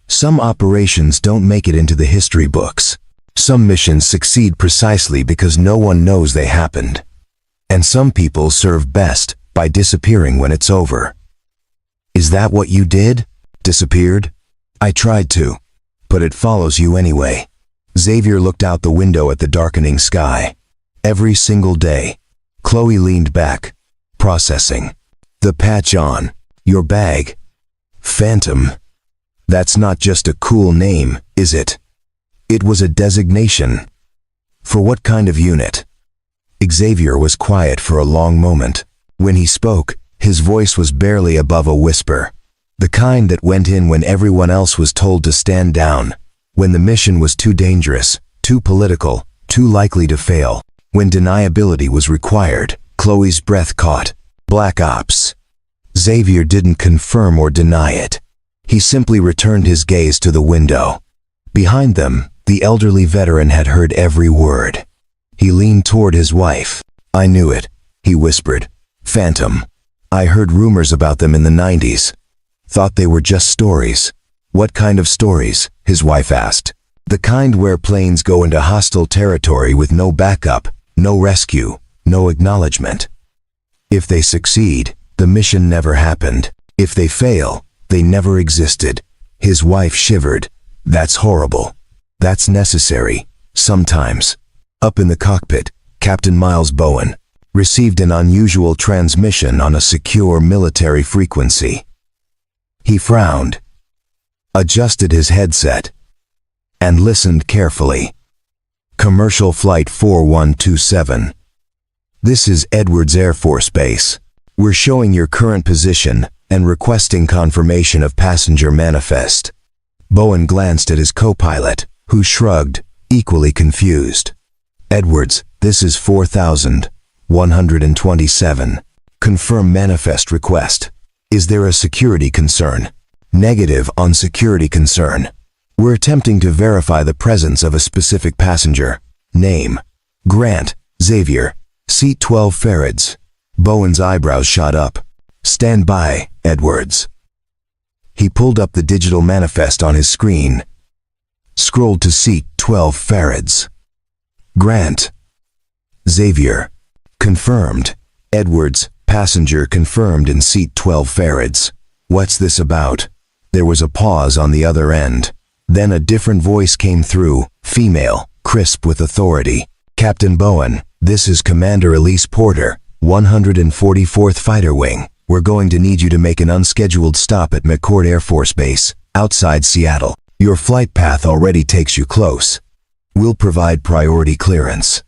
"Some operations don't make it into the history books. Some missions succeed precisely because no one knows they happened. And some people serve best by disappearing when it's over." "Is that what you did? Disappeared?" "I tried to, but it follows you anyway." Xavier looked out the window at the darkening sky. "Every single day." Chloe leaned back, processing. "The patch on your bag. Phantom. That's not just a cool name, is it? It was a designation. For what kind of unit?" Xavier was quiet for a long moment. When he spoke, his voice was barely above a whisper. The kind that went in when everyone else was told to stand down, when the mission was too dangerous, too political, too likely to fail, when deniability was required. Chloe's breath caught. Black Ops. Xavier didn't confirm or deny it. He simply returned his gaze to the window. Behind them, the elderly veteran had heard every word. He leaned toward his wife. "I knew it," he whispered. "Phantom. I heard rumors about them in the 90s. Thought they were just stories. What kind of stories? His wife asked. The kind where planes go into hostile territory with no backup, no rescue, no acknowledgement. If they succeed, the mission never happened. If they fail, they never existed. His wife shivered. That's horrible. That's necessary. Sometimes. Up in the cockpit, Captain Miles Bowen received an unusual transmission on a secure military frequency. He frowned, adjusted his headset, and listened carefully. Commercial Flight 4127. This is Edwards Air Force Base. We're showing your current position and requesting confirmation of passenger manifest. Bowen glanced at his co-pilot, who shrugged, equally confused. Edwards, this is 4127. Confirm manifest request. Is there a security concern? Negative on security concern. We're attempting to verify the presence of a specific passenger. Name: Grant, Xavier. Seat 12 Farads. Bowen's eyebrows shot up. Stand by, Edwards. He pulled up the digital manifest on his screen. Scrolled to seat 12 Farads. Grant. Xavier. Confirmed. Edwards, passenger confirmed in seat 12 Farads. What's this about? There was a pause on the other end. Then a different voice came through, female, crisp with authority. Captain Bowen, this is Commander Elise Porter, 144th Fighter Wing. We're going to need you to make an unscheduled stop at McCord Air Force Base, outside Seattle. Your flight path already takes you close. We'll provide priority clearance.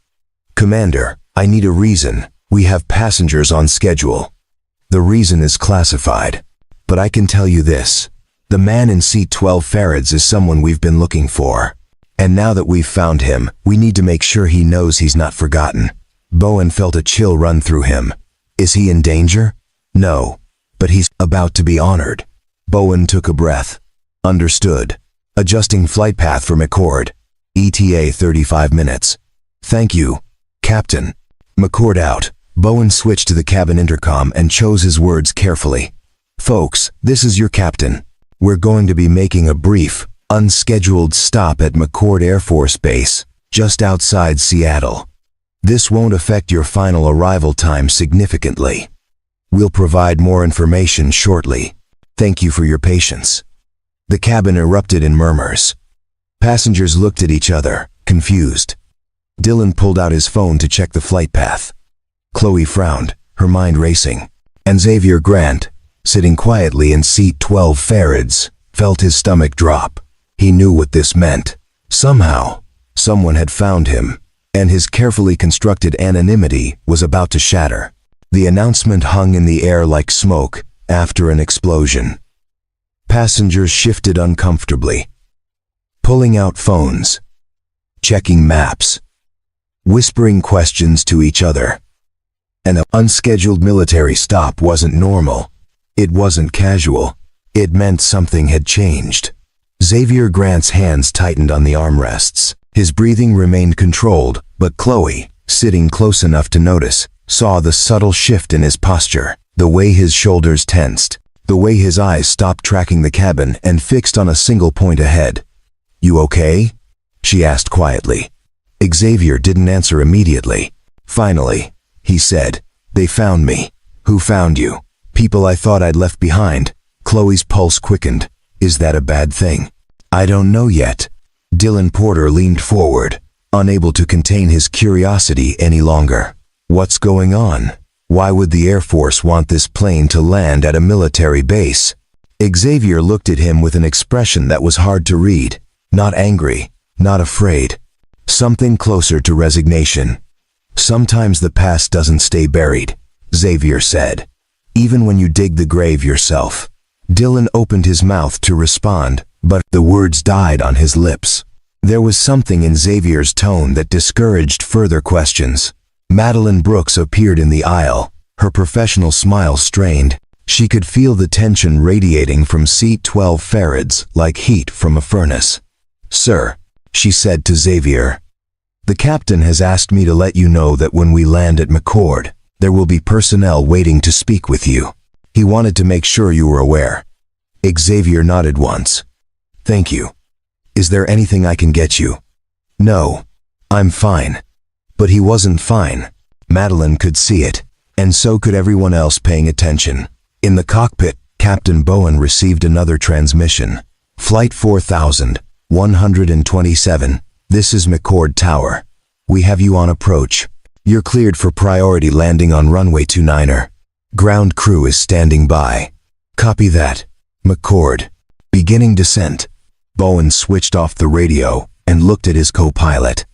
Commander, I need a reason. We have passengers on schedule. The reason is classified. But I can tell you this. The man in seat 12 Farads is someone we've been looking for. And now that we've found him, we need to make sure he knows he's not forgotten. Bowen felt a chill run through him. Is he in danger? No. But he's about to be honored. Bowen took a breath. Understood. Adjusting flight path for McCord. ETA 35 minutes. Thank you, Captain. McCord out. Bowen switched to the cabin intercom and chose his words carefully. Folks, this is your captain. We're going to be making a brief, unscheduled stop at McCord Air Force Base, just outside Seattle. This won't affect your final arrival time significantly. We'll provide more information shortly. Thank you for your patience. The cabin erupted in murmurs. Passengers looked at each other, confused. Dylan pulled out his phone to check the flight path. Chloe frowned, her mind racing. And Xavier Grant, sitting quietly in seat 12 Farads, felt his stomach drop. He knew what this meant. Somehow, someone had found him, and his carefully constructed anonymity was about to shatter. The announcement hung in the air like smoke after an explosion. Passengers shifted uncomfortably, pulling out phones, checking maps, whispering questions to each other. An unscheduled military stop wasn't normal. It wasn't casual. It meant something had changed. Xavier Grant's hands tightened on the armrests. His breathing remained controlled, but Chloe, sitting close enough to notice, saw the subtle shift in his posture, the way his shoulders tensed, the way his eyes stopped tracking the cabin and fixed on a single point ahead. You okay? She asked quietly. Xavier didn't answer immediately. Finally, he said, They found me. Who found you? People I thought I'd left behind. Chloe's pulse quickened. Is that a bad thing? I don't know yet. Dylan Porter leaned forward, unable to contain his curiosity any longer. What's going on? Why would the Air Force want this plane to land at a military base? Xavier looked at him with an expression that was hard to read. Not angry, not afraid. Something closer to resignation. Sometimes the past doesn't stay buried, Xavier said. Even when you dig the grave yourself. Dylan opened his mouth to respond, but the words died on his lips. There was something in Xavier's tone that discouraged further questions. Madeline Brooks appeared in the aisle, her professional smile strained. She could feel the tension radiating from seat 12 Farads like heat from a furnace. Sir, she said to Xavier, the captain has asked me to let you know that when we land at McCord, there will be personnel waiting to speak with you. He wanted to make sure you were aware. Xavier nodded once. Thank you. Is there anything I can get you? No. I'm fine. But he wasn't fine. Madeline could see it, and so could everyone else paying attention. In the cockpit, Captain Bowen received another transmission. Flight 4127, this is McCord Tower. We have you on approach. You're cleared for priority landing on runway 29er. Ground crew is standing by. Copy that. McCord. Beginning descent. Bowen switched off the radio and looked at his co-pilot.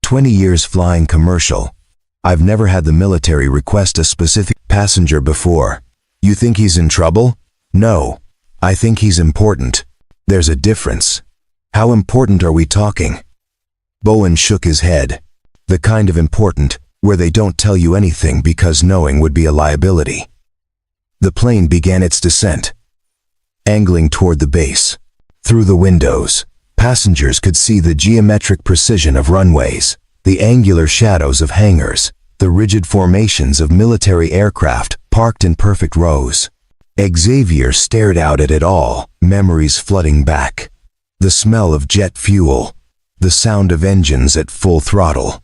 20 years flying commercial. I've never had the military request a specific passenger before. You think he's in trouble? No. I think he's important. There's a difference. How important are we talking? Bowen shook his head. The kind of important where they don't tell you anything because knowing would be a liability. The plane began its descent, angling toward the base. Through the windows, passengers could see the geometric precision of runways, the angular shadows of hangars, the rigid formations of military aircraft parked in perfect rows. Xavier stared out at it all, memories flooding back. The smell of jet fuel, the sound of engines at full throttle,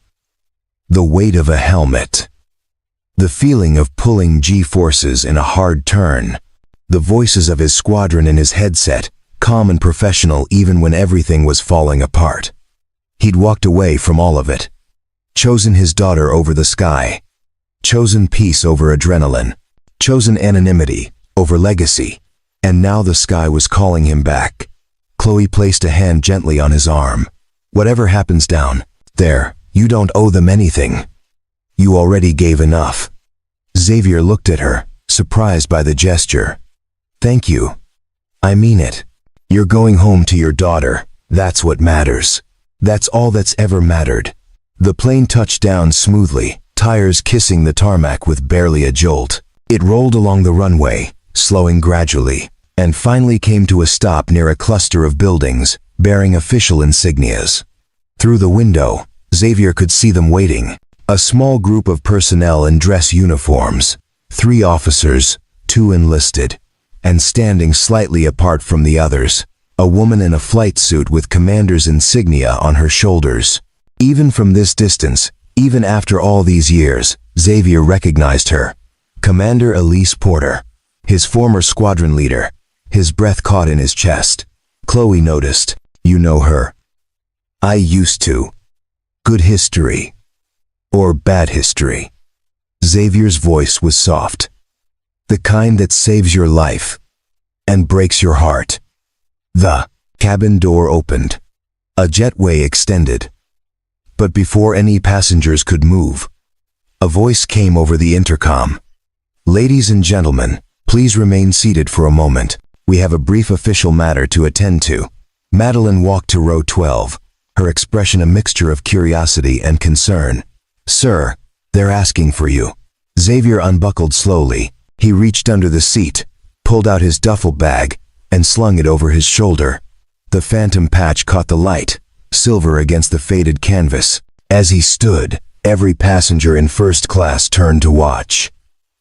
the weight of a helmet, the feeling of pulling G-forces in a hard turn, the voices of his squadron in his headset, calm and professional even when everything was falling apart. He'd walked away from all of it. Chosen his daughter over the sky. Chosen peace over adrenaline. Chosen anonymity over legacy. And now the sky was calling him back. Chloe placed a hand gently on his arm. Whatever happens down there, you don't owe them anything. You already gave enough. Xavier looked at her, surprised by the gesture. Thank you. I mean it. You're going home to your daughter. That's what matters. That's all that's ever mattered. The plane touched down smoothly, tires kissing the tarmac with barely a jolt. It rolled along the runway, slowing gradually, and finally came to a stop near a cluster of buildings, bearing official insignias. Through the window, Xavier could see them waiting. A small group of personnel in dress uniforms, 3 officers, 2 enlisted, and standing slightly apart from the others, a woman in a flight suit with commander's insignia on her shoulders. Even from this distance, even after all these years, Xavier recognized her. Commander Elise Porter, his former squadron leader. His breath caught in his chest. Chloe noticed. You know her. I used to. Good history. Or bad history. Xavier's voice was soft. The kind that saves your life and breaks your heart. The cabin door opened. A jetway extended. But before any passengers could move, a voice came over the intercom. Ladies and gentlemen, please remain seated for a moment. We have a brief official matter to attend to. Madeline walked to row 12, her expression a mixture of curiosity and concern. Sir, they're asking for you. Xavier unbuckled slowly. He reached under the seat, pulled out his duffel bag, and slung it over his shoulder. The phantom patch caught the light, silver against the faded canvas. As he stood, every passenger in first class turned to watch.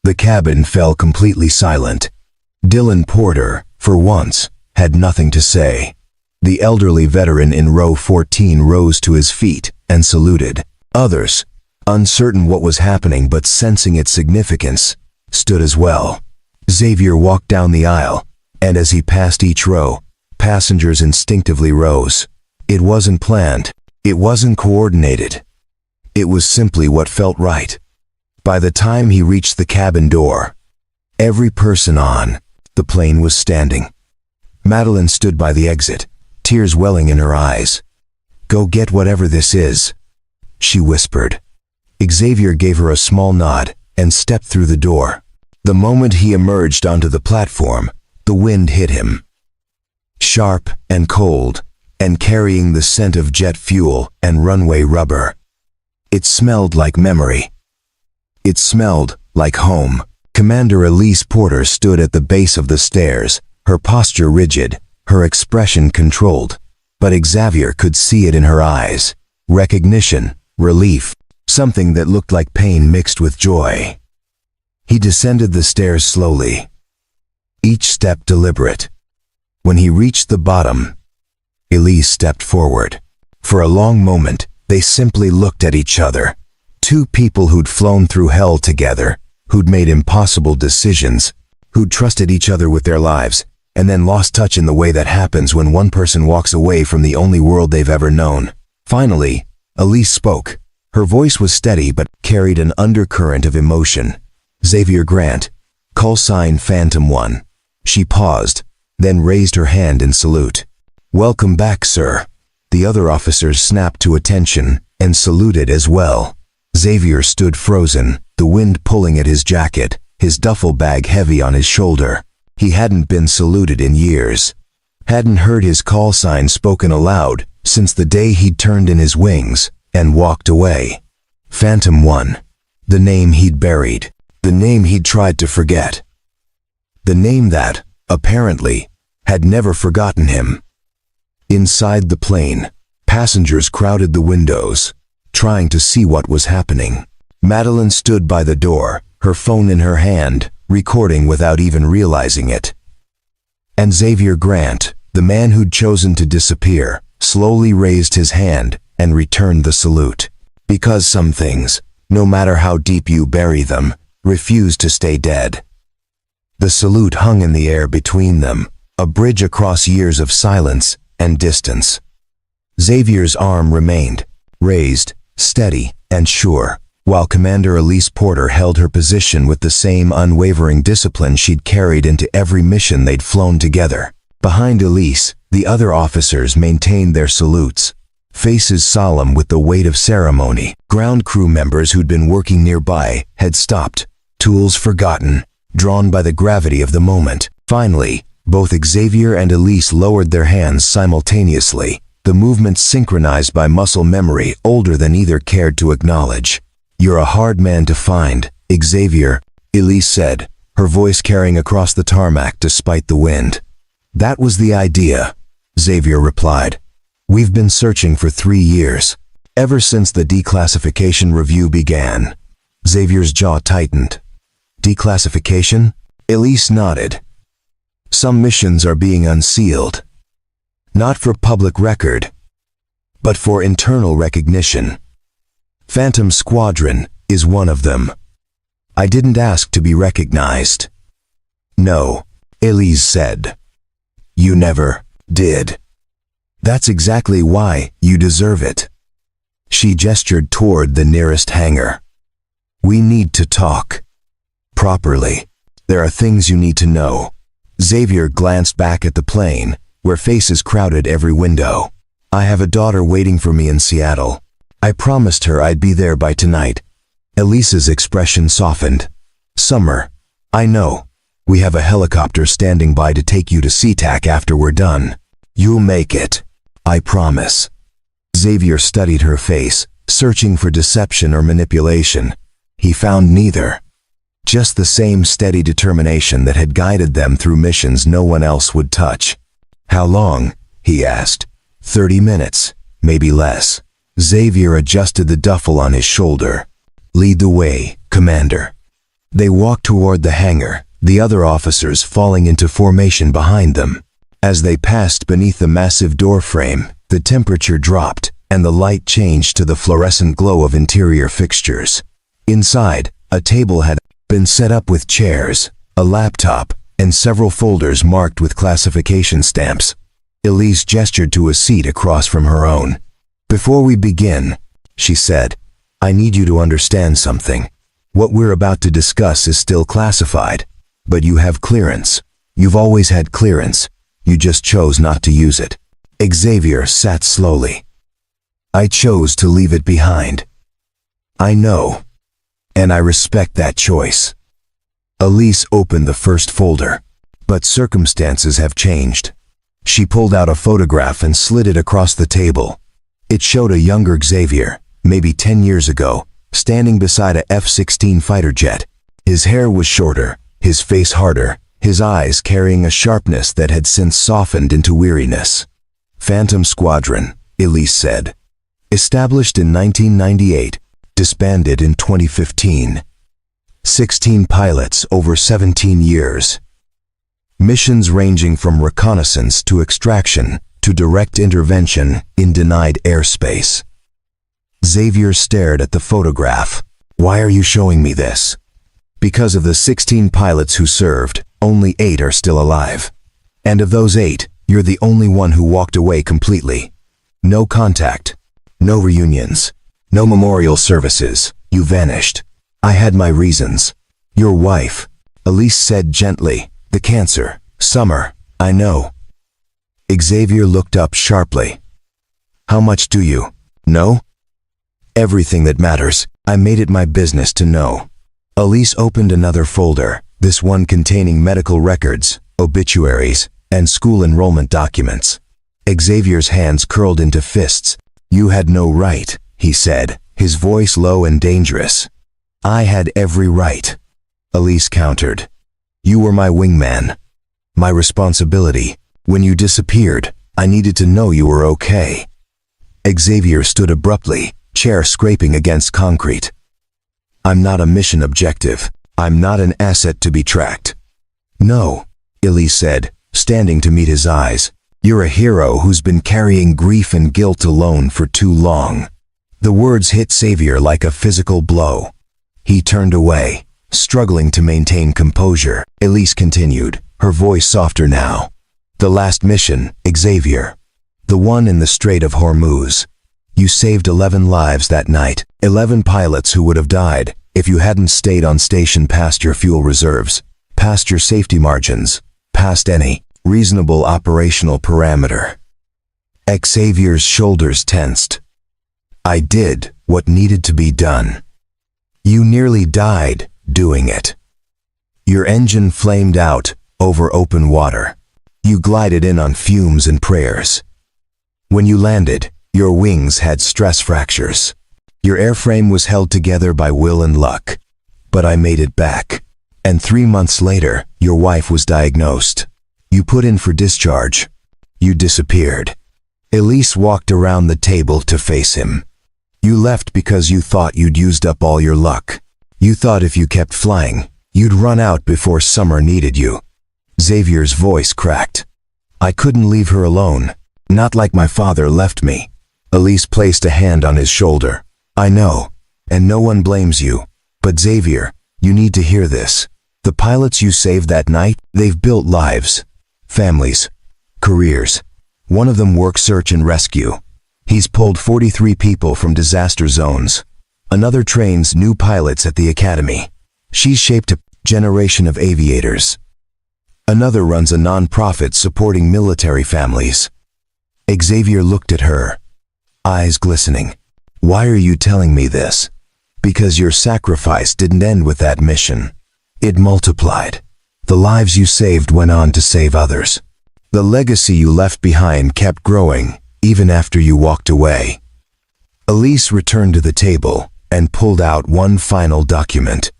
The cabin fell completely silent. Dylan Porter, for once, had nothing to say. The elderly veteran in row 14 rose to his feet and saluted. Others, uncertain what was happening but sensing its significance, stood as well. Xavier walked down the aisle, and as he passed each row, passengers instinctively rose. It wasn't planned. It wasn't coordinated. It was simply what felt right. By the time he reached the cabin door, every person on the plane was standing. Madeline stood by the exit, tears welling in her eyes. Go get whatever this is, she whispered. Xavier gave her a small nod and stepped through the door. The moment he emerged onto the platform, the wind hit him. Sharp and cold, and carrying the scent of jet fuel and runway rubber. It smelled like memory. It smelled like home. Commander Elise Porter stood at the base of the stairs, her posture rigid, her expression controlled. But Xavier could see it in her eyes. Recognition, relief, something that looked like pain mixed with joy. He descended the stairs slowly, each step deliberate. When he reached the bottom, Elise stepped forward. For a long moment, they simply looked at each other. Two people who'd flown through hell together, who'd made impossible decisions, who'd trusted each other with their lives, and then lost touch in the way that happens when one person walks away from the only world they've ever known. Finally, Elise spoke. Her voice was steady but carried an undercurrent of emotion. "Xavier Grant, call sign Phantom 1. She paused, then raised her hand in salute. "Welcome back, sir." The other officers snapped to attention and saluted as well. Xavier stood frozen, the wind pulling at his jacket, his duffel bag heavy on his shoulder. He hadn't been saluted in years. Hadn't heard his call sign spoken aloud since the day he'd turned in his wings and walked away. Phantom 1. The name he'd buried. The name he'd tried to forget. The name that, apparently, had never forgotten him. Inside the plane, passengers crowded the windows, trying to see what was happening. Madeline stood by the door, her phone in her hand, recording without even realizing it. And Xavier Grant, the man who'd chosen to disappear, slowly raised his hand and returned the salute. Because some things, no matter how deep you bury them, refuse to stay dead. The salute hung in the air between them, a bridge across years of silence and distance. Xavier's arm remained, raised, steady, and sure, while Commander Elise Porter held her position with the same unwavering discipline she'd carried into every mission they'd flown together. Behind Elise, the other officers maintained their salutes, faces solemn with the weight of ceremony. Ground crew members who'd been working nearby had stopped, tools forgotten, drawn by the gravity of the moment. Finally, both Xavier and Elise lowered their hands simultaneously, the movement synchronized by muscle memory older than either cared to acknowledge. "You're a hard man to find, Xavier," Elise said, her voice carrying across the tarmac despite the wind. "That was the idea," Xavier replied. "We've been searching for 3 years, ever since the declassification review began." Xavier's jaw tightened. "Declassification?" Elise nodded. "Some missions are being unsealed. Not for public record, but for internal recognition. Phantom Squadron is one of them. I didn't ask to be recognized." "No," Elise said. "You never did. That's exactly why you deserve it." She gestured toward the nearest hangar. "We need to talk. Properly. There are things you need to know." Xavier glanced back at the plane, where faces crowded every window. "I have a daughter waiting for me in Seattle. I promised her I'd be there by tonight." Elise's expression softened. "Summer, I know. We have a helicopter standing by to take you to SeaTac after we're done. You'll make it. I promise." Xavier studied her face, searching for deception or manipulation. He found neither. Just the same steady determination that had guided them through missions no one else would touch. "How long?" he asked. 30 minutes, maybe less." Xavier adjusted the duffel on his shoulder. "Lead the way, Commander." They walked toward the hangar, the other officers falling into formation behind them. As they passed beneath the massive door frame, the temperature dropped, and the light changed to the fluorescent glow of interior fixtures. Inside, a table had been set up with chairs, a laptop, and several folders marked with classification stamps. Elise gestured to a seat across from her own. "Before we begin," she said, "I need you to understand something. What we're about to discuss is still classified, but you have clearance. You've always had clearance. You just chose not to use it." Xavier sat slowly. "I chose to leave it behind. I know, and I respect that choice." Elise opened the first folder, but circumstances have changed. She pulled out a photograph and slid it across the table. It showed a younger Xavier, maybe 10 years ago, standing beside a F-16 fighter jet. His hair was shorter, his face harder, his eyes carrying a sharpness that had since softened into weariness. "Phantom Squadron," Elise said. "Established in 1998, disbanded in 2015. 16 pilots over 17 years. Missions ranging from reconnaissance to extraction to direct intervention in denied airspace. Xavier stared at the photograph. Why are you showing me this? Because of the 16 pilots who served, only 8 are still alive. And of those 8, you're the only one who walked away completely. No contact, no reunions, no memorial services. You vanished. I had my reasons. Your wife, Elise said gently, the cancer. Summer, I know. Xavier looked up sharply. How much do you know? Everything that matters. I made it my business to know. Elise opened another folder, this one containing medical records, obituaries, and school enrollment documents. Xavier's hands curled into fists. You had no right, he said, his voice low and dangerous. I had every right. Elise countered. You were my wingman. My responsibility. When you disappeared, I needed to know you were okay. Xavier stood abruptly, chair scraping against concrete. I'm not a mission objective. I'm not an asset to be tracked. No, Elise said, standing to meet his eyes. You're a hero who's been carrying grief and guilt alone for too long. The words hit Xavier like a physical blow. He turned away, struggling to maintain composure. Elise continued, her voice softer now. The last mission, Xavier. The one in the Strait of Hormuz. You saved 11 lives that night, 11 pilots who would have died if you hadn't stayed on station past your fuel reserves, past your safety margins, past any reasonable operational parameter. Xavier's shoulders tensed. I did what needed to be done. You nearly died doing it. Your engine flamed out over open water. You glided in on fumes and prayers. When you landed, your wings had stress fractures. Your airframe was held together by will and luck. But I made it back. And 3 months later, your wife was diagnosed. You put in for discharge. You disappeared. Elise walked around the table to face him. You left because you thought you'd used up all your luck. You thought if you kept flying, you'd run out before Summer needed you. Xavier's voice cracked. I couldn't leave her alone. Not like my father left me. Elise placed a hand on his shoulder. I know, and no one blames you. But Xavier, you need to hear this. The pilots you saved that night, they've built lives, families, careers. One of them works search and rescue. He's pulled 43 people from disaster zones. Another trains new pilots at the academy. She's shaped a generation of aviators. Another runs a non-profit supporting military families. Xavier looked at her, eyes glistening. Why are you telling me this? Because your sacrifice didn't end with that mission. It multiplied. The lives you saved went on to save others. The legacy you left behind kept growing, even after you walked away. Elise returned to the table and pulled out one final document.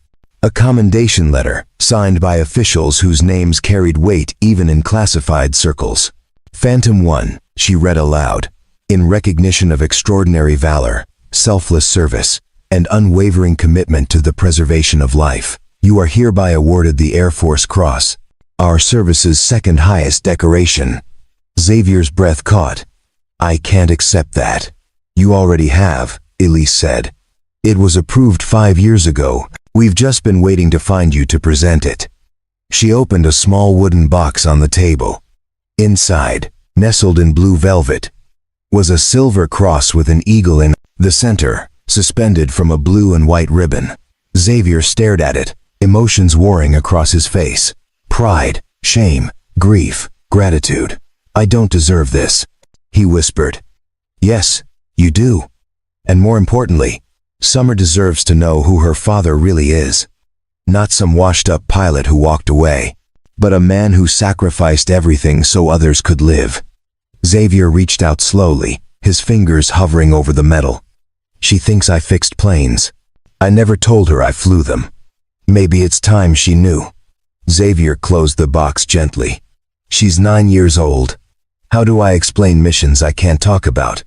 A commendation letter, signed by officials whose names carried weight even in classified circles. Phantom 1, she read aloud. In recognition of extraordinary valor, selfless service, and unwavering commitment to the preservation of life, you are hereby awarded the Air Force Cross, our service's second highest decoration. Xavier's breath caught. I can't accept that. You already have, Elise said. It was approved 5 years ago. We've just been waiting to find you to present it. She opened a small wooden box on the table. Inside, nestled in blue velvet, was a silver cross with an eagle in the center, suspended from a blue and white ribbon. Xavier stared at it, emotions warring across his face. Pride, shame, grief, gratitude. I don't deserve this, he whispered. Yes, you do. And more importantly, Summer deserves to know who her father really is. Not some washed-up pilot who walked away, but a man who sacrificed everything so others could live. Xavier reached out slowly, his fingers hovering over the metal. She thinks I fixed planes. I never told her I flew them. Maybe it's time she knew. Xavier closed the box gently. She's 9 years old. How do I explain missions I can't talk about?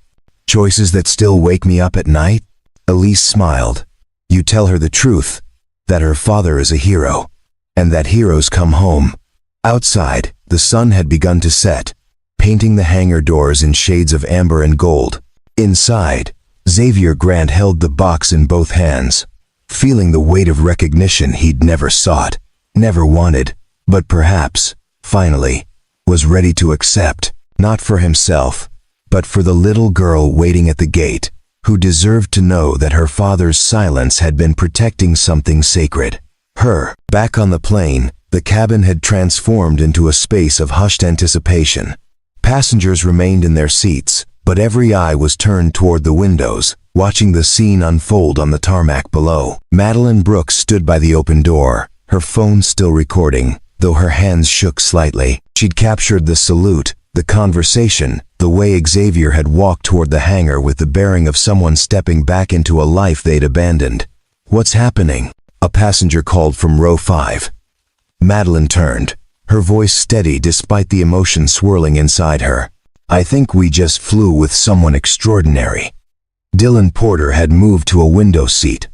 Choices that still wake me up at night? Elise smiled. You tell her the truth, that her father is a hero, and that heroes come home. Outside, the sun had begun to set, painting the hangar doors in shades of amber and gold. Inside, Xavier Grant held the box in both hands, feeling the weight of recognition he'd never sought, never wanted, but perhaps, finally, was ready to accept, not for himself, but for the little girl waiting at the gate, who deserved to know that her father's silence had been protecting something sacred. Her. Back on the plane, the cabin had transformed into a space of hushed anticipation. Passengers remained in their seats, but every eye was turned toward the windows, watching the scene unfold on the tarmac below. Madeline Brooks stood by the open door, her phone still recording, though her hands shook slightly. She'd captured the salute, the conversation, the way Xavier had walked toward the hangar with the bearing of someone stepping back into a life they'd abandoned. "What's happening?" a passenger called from row 5. Madeline turned, her voice steady despite the emotion swirling inside her. "I think we just flew with someone extraordinary." Dylan Porter had moved to a window seat,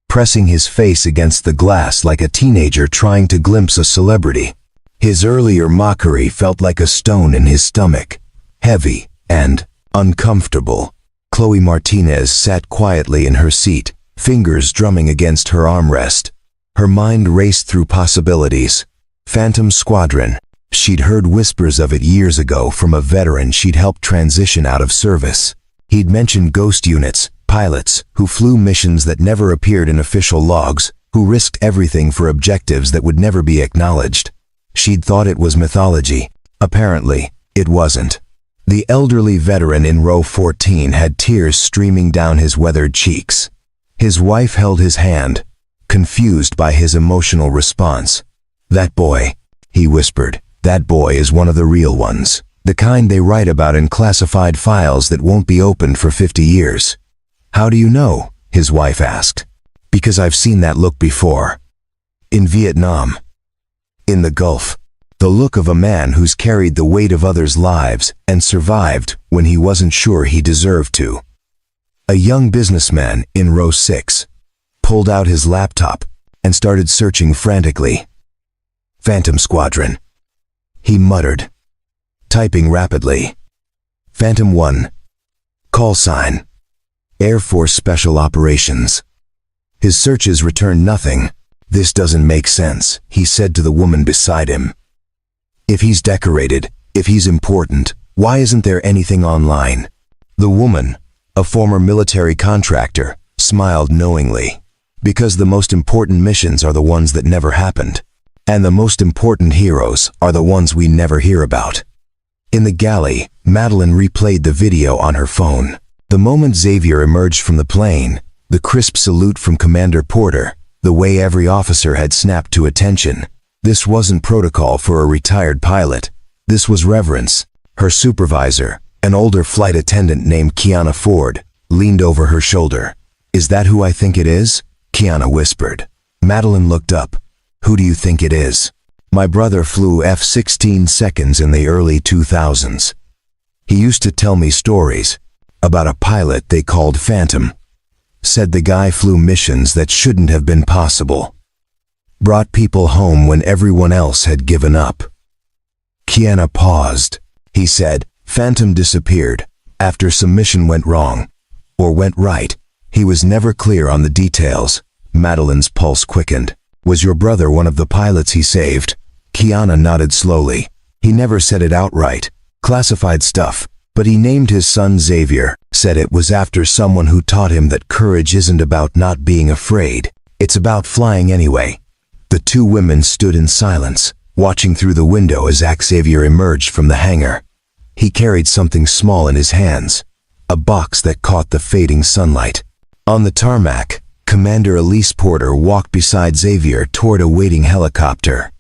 pressing his face against the glass like a teenager trying to glimpse a celebrity. His earlier mockery felt like a stone in his stomach, heavy and uncomfortable. Chloe Martinez sat quietly in her seat, fingers drumming against her armrest. Her mind raced through possibilities. Phantom Squadron. She'd heard whispers of it years ago from a veteran she'd helped transition out of service. He'd mentioned ghost units, pilots who flew missions that never appeared in official logs, who risked everything for objectives that would never be acknowledged. She'd thought it was mythology. Apparently, it wasn't. The elderly veteran in row 14 had tears streaming down his weathered cheeks. His wife held his hand, confused by his emotional response. "That boy," he whispered, "that boy is one of the real ones. The kind they write about in classified files that won't be opened for 50 years. "How do you know?" his wife asked. "Because I've seen that look before. In Vietnam. In the Gulf. The look of a man who's carried the weight of others' lives and survived when he wasn't sure he deserved to." A young businessman in row 6 pulled out his laptop and started searching frantically. "Phantom Squadron," he muttered, typing rapidly. "Phantom 1. Call sign. Air Force Special Operations." His searches returned nothing. "This doesn't make sense," he said to the woman beside him. "If he's decorated, if he's important, why isn't there anything online?" The woman, a former military contractor, smiled knowingly. "Because the most important missions are the ones that never happened. And the most important heroes are the ones we never hear about." In the galley, Madeline replayed the video on her phone. The moment Xavier emerged from the plane, the crisp salute from Commander Porter, the way every officer had snapped to attention. This wasn't protocol for a retired pilot. This was reverence. Her supervisor, an older flight attendant named Kiana Ford, leaned over her shoulder. "Is that who I think it is?" Kiana whispered. Madeline looked up. "Who do you think it is?" "My brother flew F-16 seconds in the early 2000s. He used to tell me stories about a pilot they called Phantom. Said the guy flew missions that shouldn't have been possible. Brought people home when everyone else had given up." Kiana paused. He said, "Phantom disappeared after some mission went wrong. Or went right. He was never clear on the details." Madeline's pulse quickened. "Was your brother one of the pilots he saved?" Kiana nodded slowly. "He never said it outright. Classified stuff. But he named his son Xavier, said it was after someone who taught him that courage isn't about not being afraid. It's about flying anyway." The two women stood in silence, watching through the window as Xavier emerged from the hangar. He carried something small in his hands, a box that caught the fading sunlight. On the tarmac, Commander Elise Porter walked beside Xavier toward a waiting helicopter.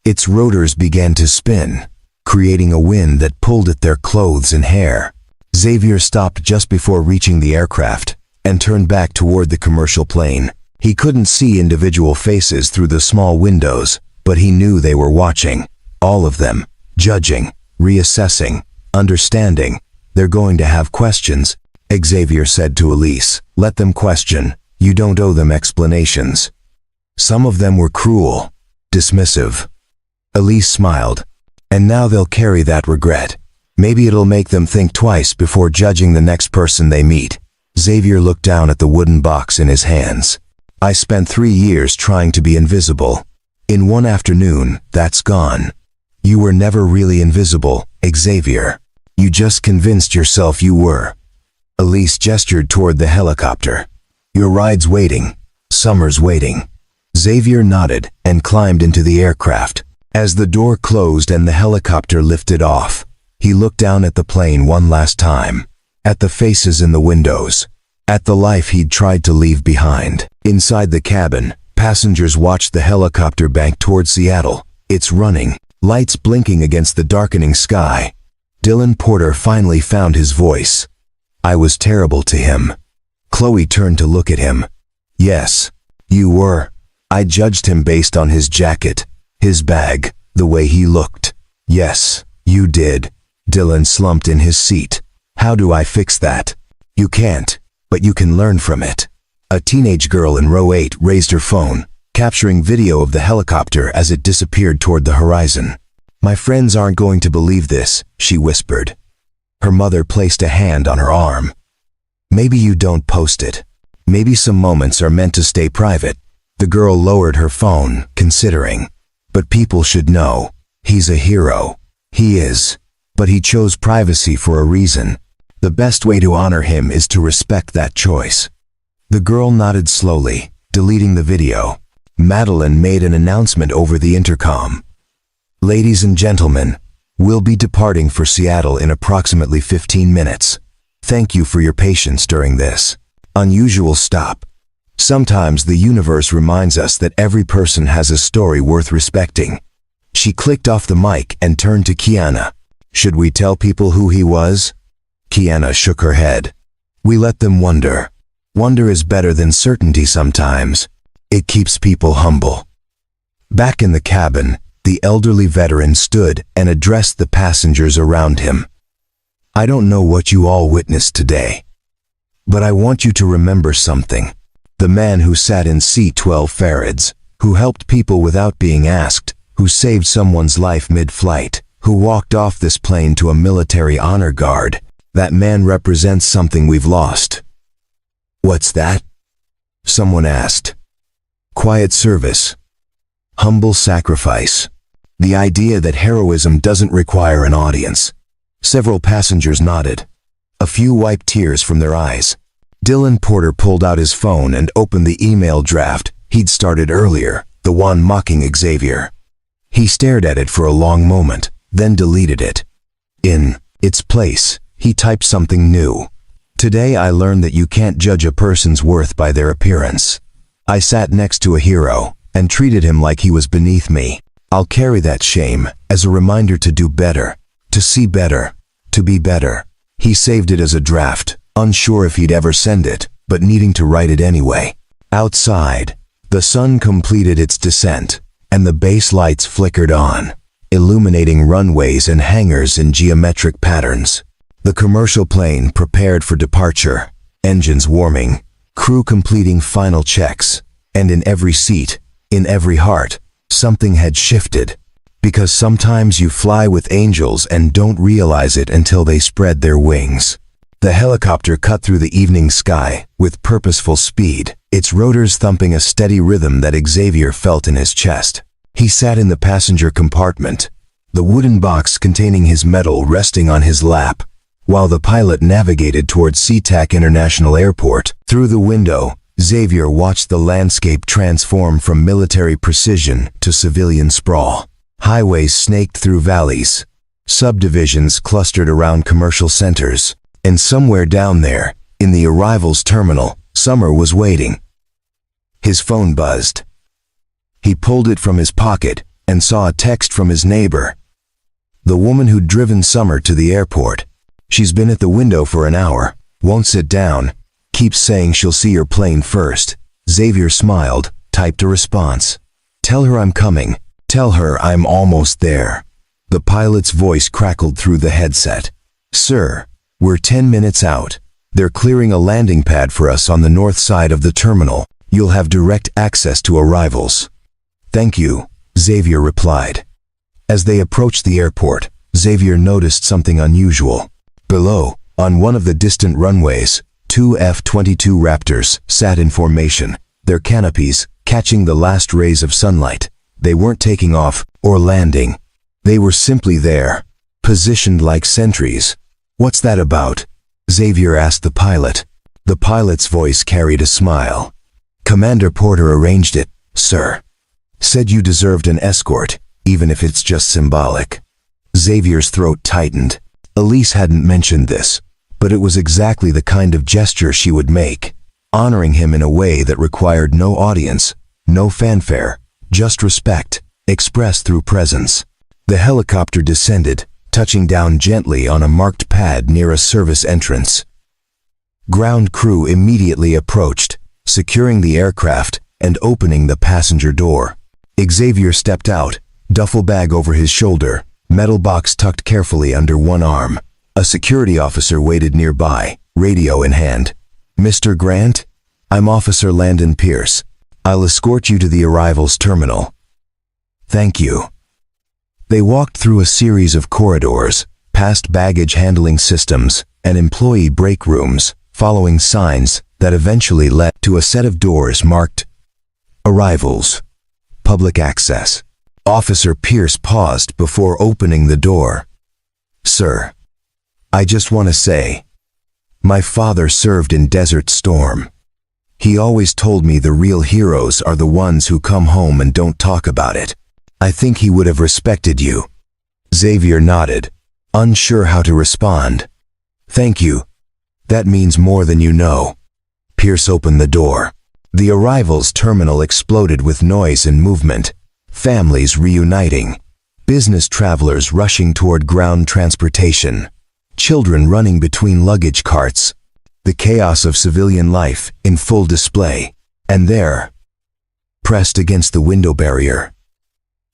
Its rotors began to spin, creating a wind that pulled at their clothes and hair. Xavier stopped just before reaching the aircraft and turned back toward the commercial plane. He couldn't see individual faces through the small windows, but he knew they were watching. All of them, judging, reassessing, understanding. "They're going to have questions," Xavier said to Elise. "Let them question. You don't owe them explanations." Some of them were cruel, dismissive. Elise smiled. And now they'll carry that regret. Maybe it'll make them think twice before judging the next person they meet. Xavier looked down at the wooden box in his hands. I spent 3 years trying to be invisible. In one afternoon, that's gone. You were never really invisible, Xavier. You just convinced yourself you were. Elise gestured toward the helicopter. Your ride's waiting. Summer's waiting. Xavier nodded and climbed into the aircraft. As the door closed and the helicopter lifted off, he looked down at the plane one last time. At the faces in the windows. At the life he'd tried to leave behind. Inside the cabin, passengers watched the helicopter bank toward Seattle. It's running, lights blinking against the darkening sky. Dylan Porter finally found his voice. I was terrible to him. Chloe turned to look at him. Yes, you were. I judged him based on his jacket, his bag, the way he looked. Yes, you did. Dylan slumped in his seat. How do I fix that? You can't, but you can learn from it. A teenage girl in row 8 raised her phone, capturing video of the helicopter as it disappeared toward the horizon. My friends aren't going to believe this, she whispered. Her mother placed a hand on her arm. Maybe you don't post it. Maybe some moments are meant to stay private. The girl lowered her phone, considering. But people should know. He's a hero. He is. But he chose privacy for a reason. The best way to honor him is to respect that choice. The girl nodded slowly, deleting the video. Madeline made an announcement over the intercom. Ladies and gentlemen, we'll be departing for Seattle in approximately 15 minutes. Thank you for your patience during this unusual stop. Sometimes the universe reminds us that every person has a story worth respecting. She clicked off the mic and turned to Kiana. Should we tell people who he was? Kiana shook her head. We let them wonder. Wonder is better than certainty sometimes. It keeps people humble. Back in the cabin, the elderly veteran stood and addressed the passengers around him. I don't know what you all witnessed today, but I want you to remember something. The man who sat in seat 12 Farads, who helped people without being asked, who saved someone's life mid-flight, who walked off this plane to a military honor guard, that man represents something we've lost. What's that? Someone asked. Quiet service. Humble sacrifice. The idea that heroism doesn't require an audience. Several passengers nodded. A few wiped tears from their eyes. Dylan Porter pulled out his phone and opened the email draft he'd started earlier, the one mocking Xavier. He stared at it for a long moment, then deleted it. In its place, he typed something new. Today I learned that you can't judge a person's worth by their appearance. I sat next to a hero and treated him like he was beneath me. I'll carry that shame as a reminder to do better, to see better, to be better. He saved it as a draft, unsure if he'd ever send it, but needing to write it anyway. Outside, the sun completed its descent, and the base lights flickered on, illuminating runways and hangars in geometric patterns. The commercial plane prepared for departure, engines warming, crew completing final checks, and in every seat, in every heart, something had shifted. Because sometimes you fly with angels and don't realize it until they spread their wings. The helicopter cut through the evening sky with purposeful speed, its rotors thumping a steady rhythm that Xavier felt in his chest. He sat in the passenger compartment, the wooden box containing his medal resting on his lap, while the pilot navigated towards SeaTac International Airport. Through the window, Xavier watched the landscape transform from military precision to civilian sprawl. Highways snaked through valleys, subdivisions clustered around commercial centers, and somewhere down there, in the arrivals terminal, Summer was waiting. His phone buzzed. He pulled it from his pocket and saw a text from his neighbor. The woman who'd driven Summer to the airport. She's been at the window for an hour, won't sit down, keeps saying she'll see your plane first. Xavier smiled, typed a response. Tell her I'm coming. Tell her I'm almost there. The pilot's voice crackled through the headset. Sir, we're 10 minutes out. They're clearing a landing pad for us on the north side of the terminal. You'll have direct access to arrivals. Thank you, Xavier replied. As they approached the airport, Xavier noticed something unusual. Below, on one of the distant runways, 2 F-22 Raptors sat in formation, their canopies catching the last rays of sunlight. They weren't taking off or landing. They were simply there, positioned like sentries. "What's that about?" Xavier asked the pilot. The pilot's voice carried a smile. "Commander Porter arranged it, sir. Said you deserved an escort, even if it's just symbolic." Xavier's throat tightened. Elise hadn't mentioned this, but it was exactly the kind of gesture she would make, honoring him in a way that required no audience, no fanfare, just respect, expressed through presence. The helicopter descended, touching down gently on a marked pad near a service entrance. Ground crew immediately approached, securing the aircraft and opening the passenger door. Xavier stepped out, duffel bag over his shoulder, metal box tucked carefully under one arm. A security officer waited nearby, radio in hand. "Mr. Grant? I'm Officer Landon Pierce. I'll escort you to the arrivals terminal." "Thank you." They walked through a series of corridors, past baggage handling systems and employee break rooms, following signs that eventually led to a set of doors marked "Arrivals. Public Access." Officer Pierce paused before opening the door. "Sir, I just want to say, my father served in Desert Storm. He always told me the real heroes are the ones who come home and don't talk about it. I think he would have respected you." Xavier nodded, unsure how to respond. "Thank you. That means more than you know." Pierce opened the door. The arrivals terminal exploded with noise and movement. Families reuniting. Business travelers rushing toward ground transportation. Children running between luggage carts. The chaos of civilian life in full display. And there, pressed against the window barrier,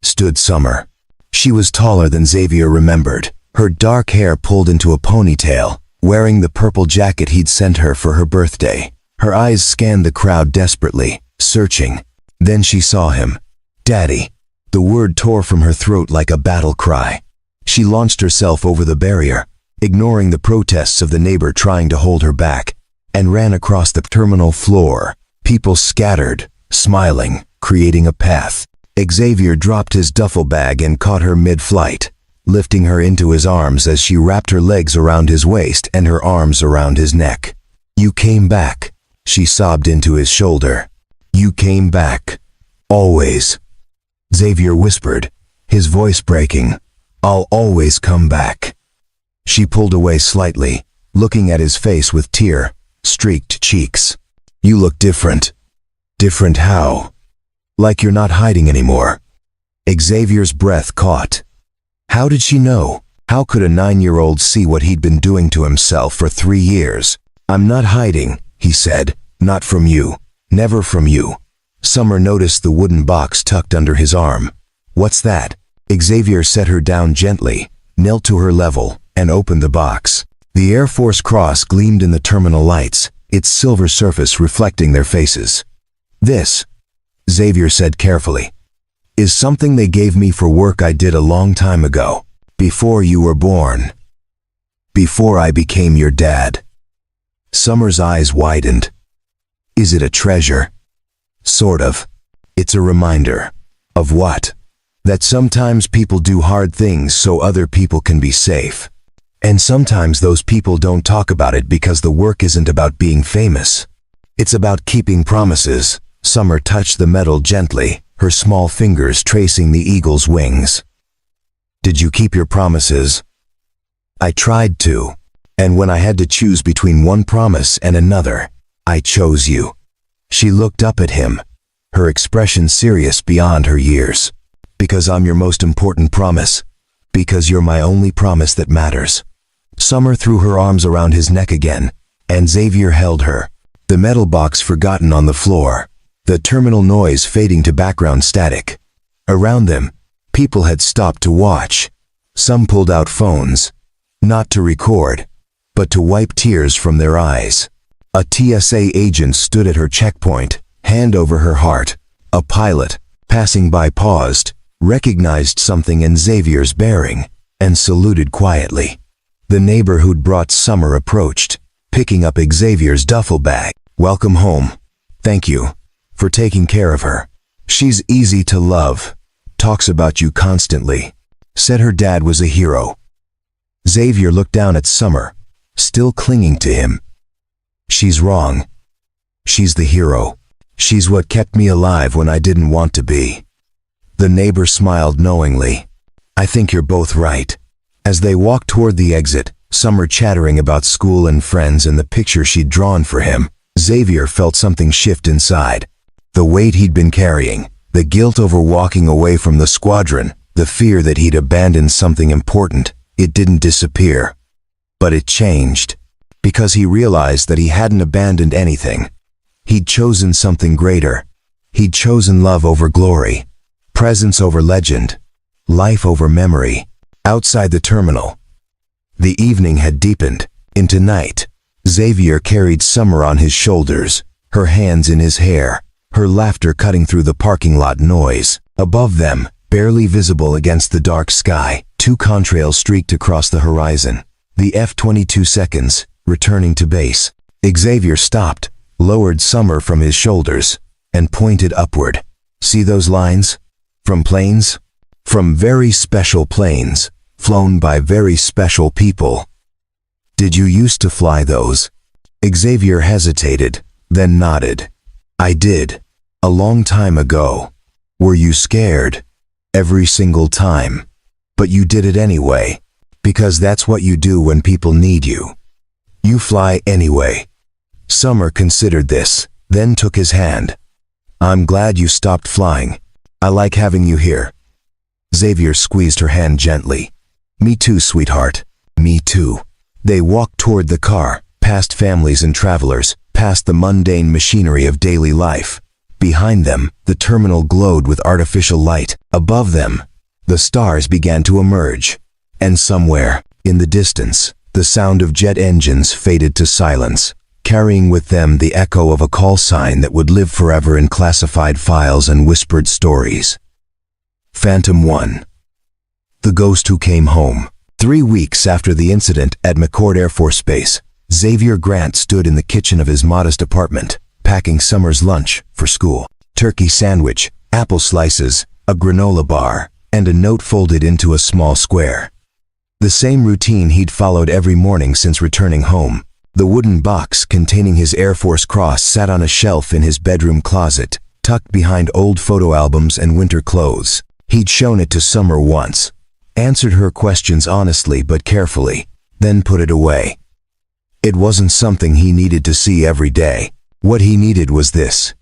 stood Summer. She was taller than Xavier remembered, her dark hair pulled into a ponytail, wearing the purple jacket he'd sent her for her birthday. Her eyes scanned the crowd desperately, searching. Then she saw him. "Daddy." The word tore from her throat like a battle cry. She launched herself over the barrier, ignoring the protests of the neighbor trying to hold her back, and ran across the terminal floor. People scattered, smiling, creating a path. Xavier dropped his duffel bag and caught her mid-flight, lifting her into his arms as she wrapped her legs around his waist and her arms around his neck. "You came back," she sobbed into his shoulder. "You came back. Always." Xavier whispered, his voice breaking. "I'll always come back." She pulled away slightly, looking at his face with tear-streaked cheeks. "You look different." "Different how?" "Like you're not hiding anymore." Xavier's breath caught. How did she know? How could a 9-year-old see what he'd been doing to himself for 3 years? "I'm not hiding," he said. "Not from you. Never from you." Summer noticed the wooden box tucked under his arm. "What's that?" Xavier set her down gently, knelt to her level, and opened the box. The Air Force Cross gleamed in the terminal lights, its silver surface reflecting their faces. "This," Xavier said carefully, "is something they gave me for work I did a long time ago, before you were born. Before I became your dad." Summer's eyes widened. "Is it a treasure?" "Sort of. It's a reminder." "Of what?" "That sometimes people do hard things so other people can be safe. And sometimes those people don't talk about it because the work isn't about being famous. It's about keeping promises." Summer touched the metal gently, her small fingers tracing the eagle's wings. "Did you keep your promises?" "I tried to. And when I had to choose between one promise and another, I chose you." She looked up at him, her expression serious beyond her years. "Because I'm your most important promise. Because you're my only promise that matters." Summer threw her arms around his neck again, and Xavier held her. The metal box forgotten on the floor, the terminal noise fading to background static. Around them, people had stopped to watch. Some pulled out phones, not to record, but to wipe tears from their eyes. A TSA agent stood at her checkpoint, hand over her heart. A pilot, passing by, paused, recognized something in Xavier's bearing, and saluted quietly. The neighbor who'd brought Summer approached, picking up Xavier's duffel bag. "Welcome home. Thank you for taking care of her. She's easy to love, talks about you constantly. Said her dad was a hero." Xavier looked down at Summer, still clinging to him. "She's wrong. She's the hero. She's what kept me alive when I didn't want to be." The neighbor smiled knowingly. "I think you're both right." As they walked toward the exit, Summer chattering about school and friends and the picture she'd drawn for him, Xavier felt something shift inside. The weight he'd been carrying, the guilt over walking away from the squadron, the fear that he'd abandoned something important, it didn't disappear. But it changed, because he realized that he hadn't abandoned anything. He'd chosen something greater. He'd chosen love over glory, presence over legend, life over memory. Outside the terminal, the evening had deepened into night. Xavier carried Summer on his shoulders, her hands in his hair, her laughter cutting through the parking lot noise. Above them, barely visible against the dark sky, two contrails streaked across the horizon. The F-22 seconds, returning to base. Xavier stopped, lowered Summer from his shoulders, and pointed upward. "See those lines? From planes? From very special planes, flown by very special people. Did you used to fly those?" Xavier hesitated, then nodded. "I did. A long time ago." "Were you scared?" "Every single time. But you did it anyway. Because that's what you do when people need you. You fly anyway." Summer considered this, then took his hand. "I'm glad you stopped flying. I like having you here." Xavier squeezed her hand gently. "Me too, sweetheart. Me too." They walked toward the car, past families and travelers, past the mundane machinery of daily life. Behind them, the terminal glowed with artificial light. Above them, the stars began to emerge. And somewhere, in the distance, the sound of jet engines faded to silence, carrying with them the echo of a call sign that would live forever in classified files and whispered stories. Phantom 1. The Ghost Who Came Home. 3 weeks after the incident at McCord Air Force Base, Xavier Grant stood in the kitchen of his modest apartment, packing Summer's lunch for school. Turkey sandwich, apple slices, a granola bar, and a note folded into a small square. The same routine he'd followed every morning since returning home. The wooden box containing his Air Force cross sat on a shelf in his bedroom closet, tucked behind old photo albums and winter clothes. He'd shown it to Summer once, answered her questions honestly but carefully, then put it away. It wasn't something he needed to see every day. What he needed was this.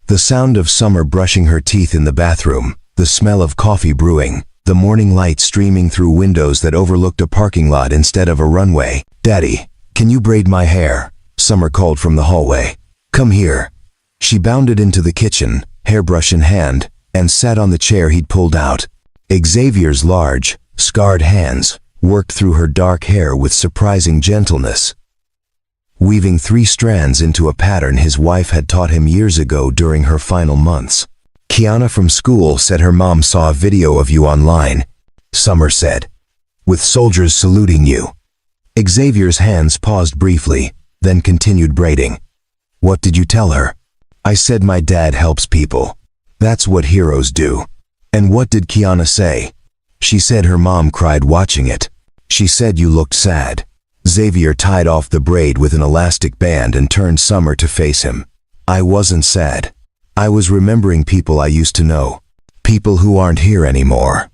The sound of Summer brushing her teeth in the bathroom, the smell of coffee brewing, the morning light streaming through windows that overlooked a parking lot instead of a runway. "Daddy, can you braid my hair?" Summer called from the hallway. "Come here." She bounded into the kitchen, hairbrush in hand, and sat on the chair he'd pulled out. Xavier's large, scarred hands worked through her dark hair with surprising gentleness, weaving 3 strands into a pattern his wife had taught him years ago during her final months. "Kiana from school said her mom saw a video of you online," Summer said, "with soldiers saluting you." Xavier's hands paused briefly, then continued braiding. "What did you tell her?" "I said my dad helps people. That's what heroes do." "And what did Kiana say?" "She said her mom cried watching it. She said you looked sad." Xavier tied off the braid with an elastic band and turned Summer to face him. "I wasn't sad. I was remembering people I used to know. People who aren't here anymore."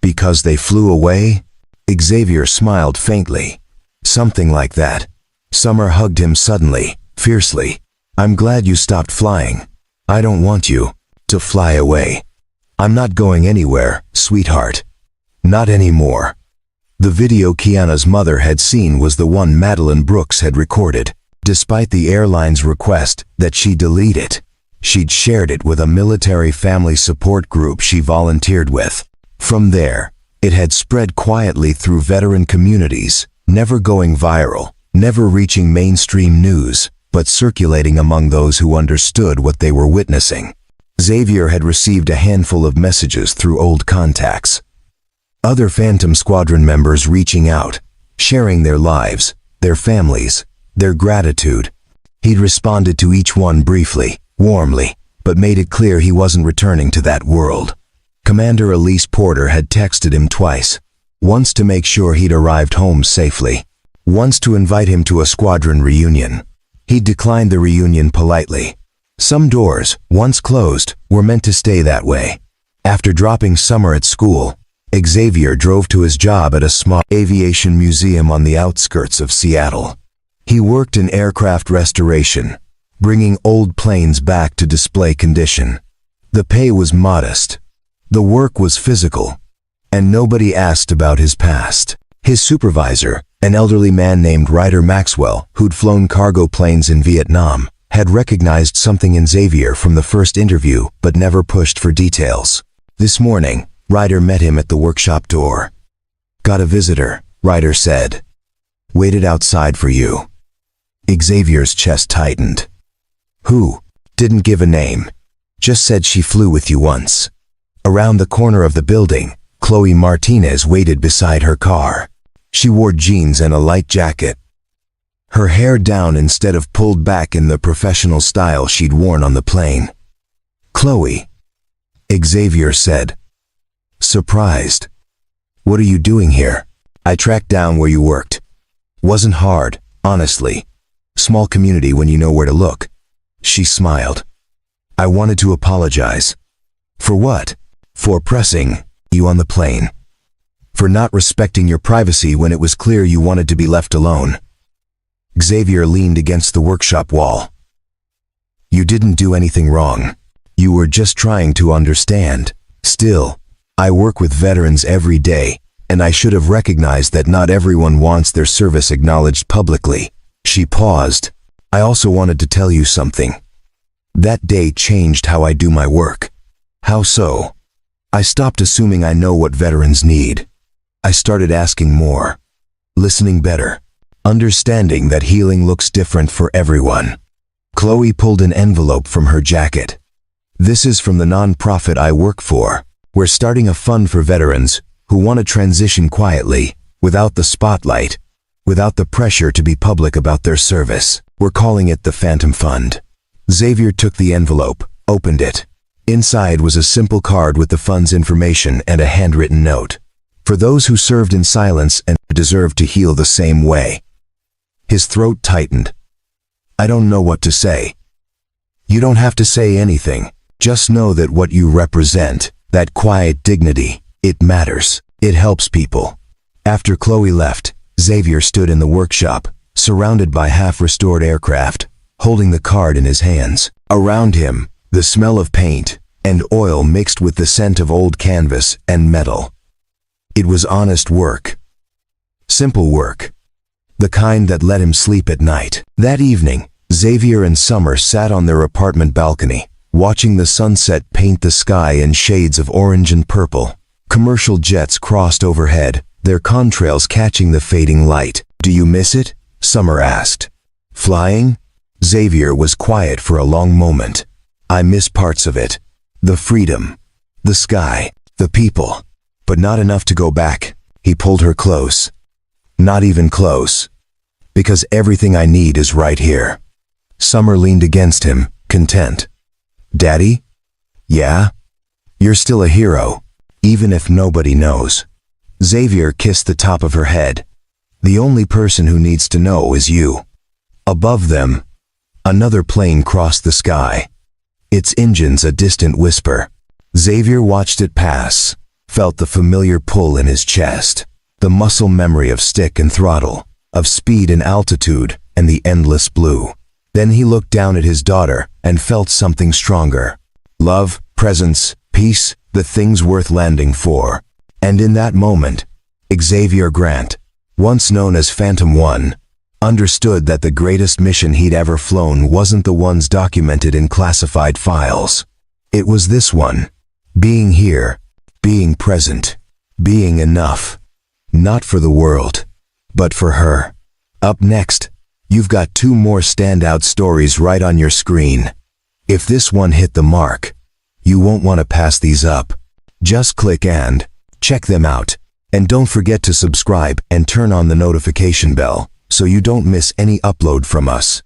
"Because they flew away?" Xavier smiled faintly. "Something like that." Summer hugged him suddenly, fiercely. "I'm glad you stopped flying. I don't want you to fly away. I'm not going anywhere, sweetheart. Not anymore." The video Kiana's mother had seen was the one Madeline Brooks had recorded. Despite the airline's request that she delete it, she'd shared it with a military family support group she volunteered with. From there, it had spread quietly through veteran communities, never going viral, never reaching mainstream news, but circulating among those who understood what they were witnessing. Xavier had received a handful of messages through old contacts. Other Phantom Squadron members reaching out, sharing their lives, their families, their gratitude. He'd responded to each one briefly, warmly, but made it clear he wasn't returning to that world. Commander Elise Porter had texted him twice, once to make sure he'd arrived home safely, once to invite him to a squadron reunion. He'd declined the reunion politely. Some doors, once closed, were meant to stay that way. After dropping Summer at school, Xavier drove to his job at a small aviation museum on the outskirts of Seattle. He worked in aircraft restoration, bringing old planes back to display condition. The pay was modest. The work was physical, and nobody asked about his past. His supervisor, an elderly man named Ryder Maxwell, who'd flown cargo planes in Vietnam, had recognized something in Xavier from the first interview but never pushed for details. This morning, Ryder met him at the workshop door. "Got a visitor," Ryder said. "Waited outside for you." Xavier's chest tightened. "Who?" "Didn't give a name. Just said she flew with you once." Around the corner of the building, Chloe Martinez waited beside her car. She wore jeans and a light jacket, her hair down instead of pulled back in the professional style she'd worn on the plane. "Chloe," Xavier said, surprised. "What are you doing here?" "I tracked down where you worked. Wasn't hard, honestly. Small community when you know where to look." She smiled. "I wanted to apologize." "For what?" "For pressing you on the plane. For not respecting your privacy when it was clear you wanted to be left alone." Xavier leaned against the workshop wall. "You didn't do anything wrong. You were just trying to understand. Still, I work with veterans every day, and I should have recognized that not everyone wants their service acknowledged publicly." She paused. "I also wanted to tell you something. That day changed how I do my work." "How so?" "I stopped assuming I know what veterans need. I started asking more, listening better, understanding that healing looks different for everyone." Chloe pulled an envelope from her jacket. "This is from the nonprofit I work for. We're starting a fund for veterans who want to transition quietly, without the spotlight, without the pressure to be public about their service. We're calling it the Phantom Fund." Xavier took the envelope, opened it. Inside was a simple card with the fund's information and a handwritten note. "For those who served in silence and deserve to heal the same way." His throat tightened. "I don't know what to say." "You don't have to say anything. Just know that what you represent, that quiet dignity, it matters. It helps people." After Chloe left, Xavier stood in the workshop, surrounded by half-restored aircraft, holding the card in his hands. Around him, the smell of paint and oil mixed with the scent of old canvas and metal. It was honest work. Simple work. The kind that let him sleep at night. That evening, Xavier and Summer sat on their apartment balcony, watching the sunset paint the sky in shades of orange and purple. Commercial jets crossed overhead, their contrails catching the fading light. "Do you miss it?" Summer asked. "Flying?" Xavier was quiet for a long moment. "I miss parts of it. The freedom, the sky, the people. But not enough to go back." He pulled her close. "Not even close. Because everything I need is right here." Summer leaned against him, content. "Daddy?" "Yeah? You're still a hero, even if nobody knows." Xavier kissed the top of her head. "The only person who needs to know is you." Above them, another plane crossed the sky, its engines a distant whisper. Xavier watched it pass, felt the familiar pull in his chest, the muscle memory of stick and throttle, of speed and altitude, and the endless blue. Then he looked down at his daughter and felt something stronger. Love, presence, peace, the things worth landing for. And in that moment, Xavier Grant, once known as Phantom 1, understood that the greatest mission he'd ever flown wasn't the ones documented in classified files. It was this one. Being here, being present, being enough. Not for the world, but for her. Up next, you've got 2 more standout stories right on your screen. If this one hit the mark, You won't want to pass these up. Just click and check them out. And don't forget to subscribe and turn on the notification bell so you don't miss any upload from us.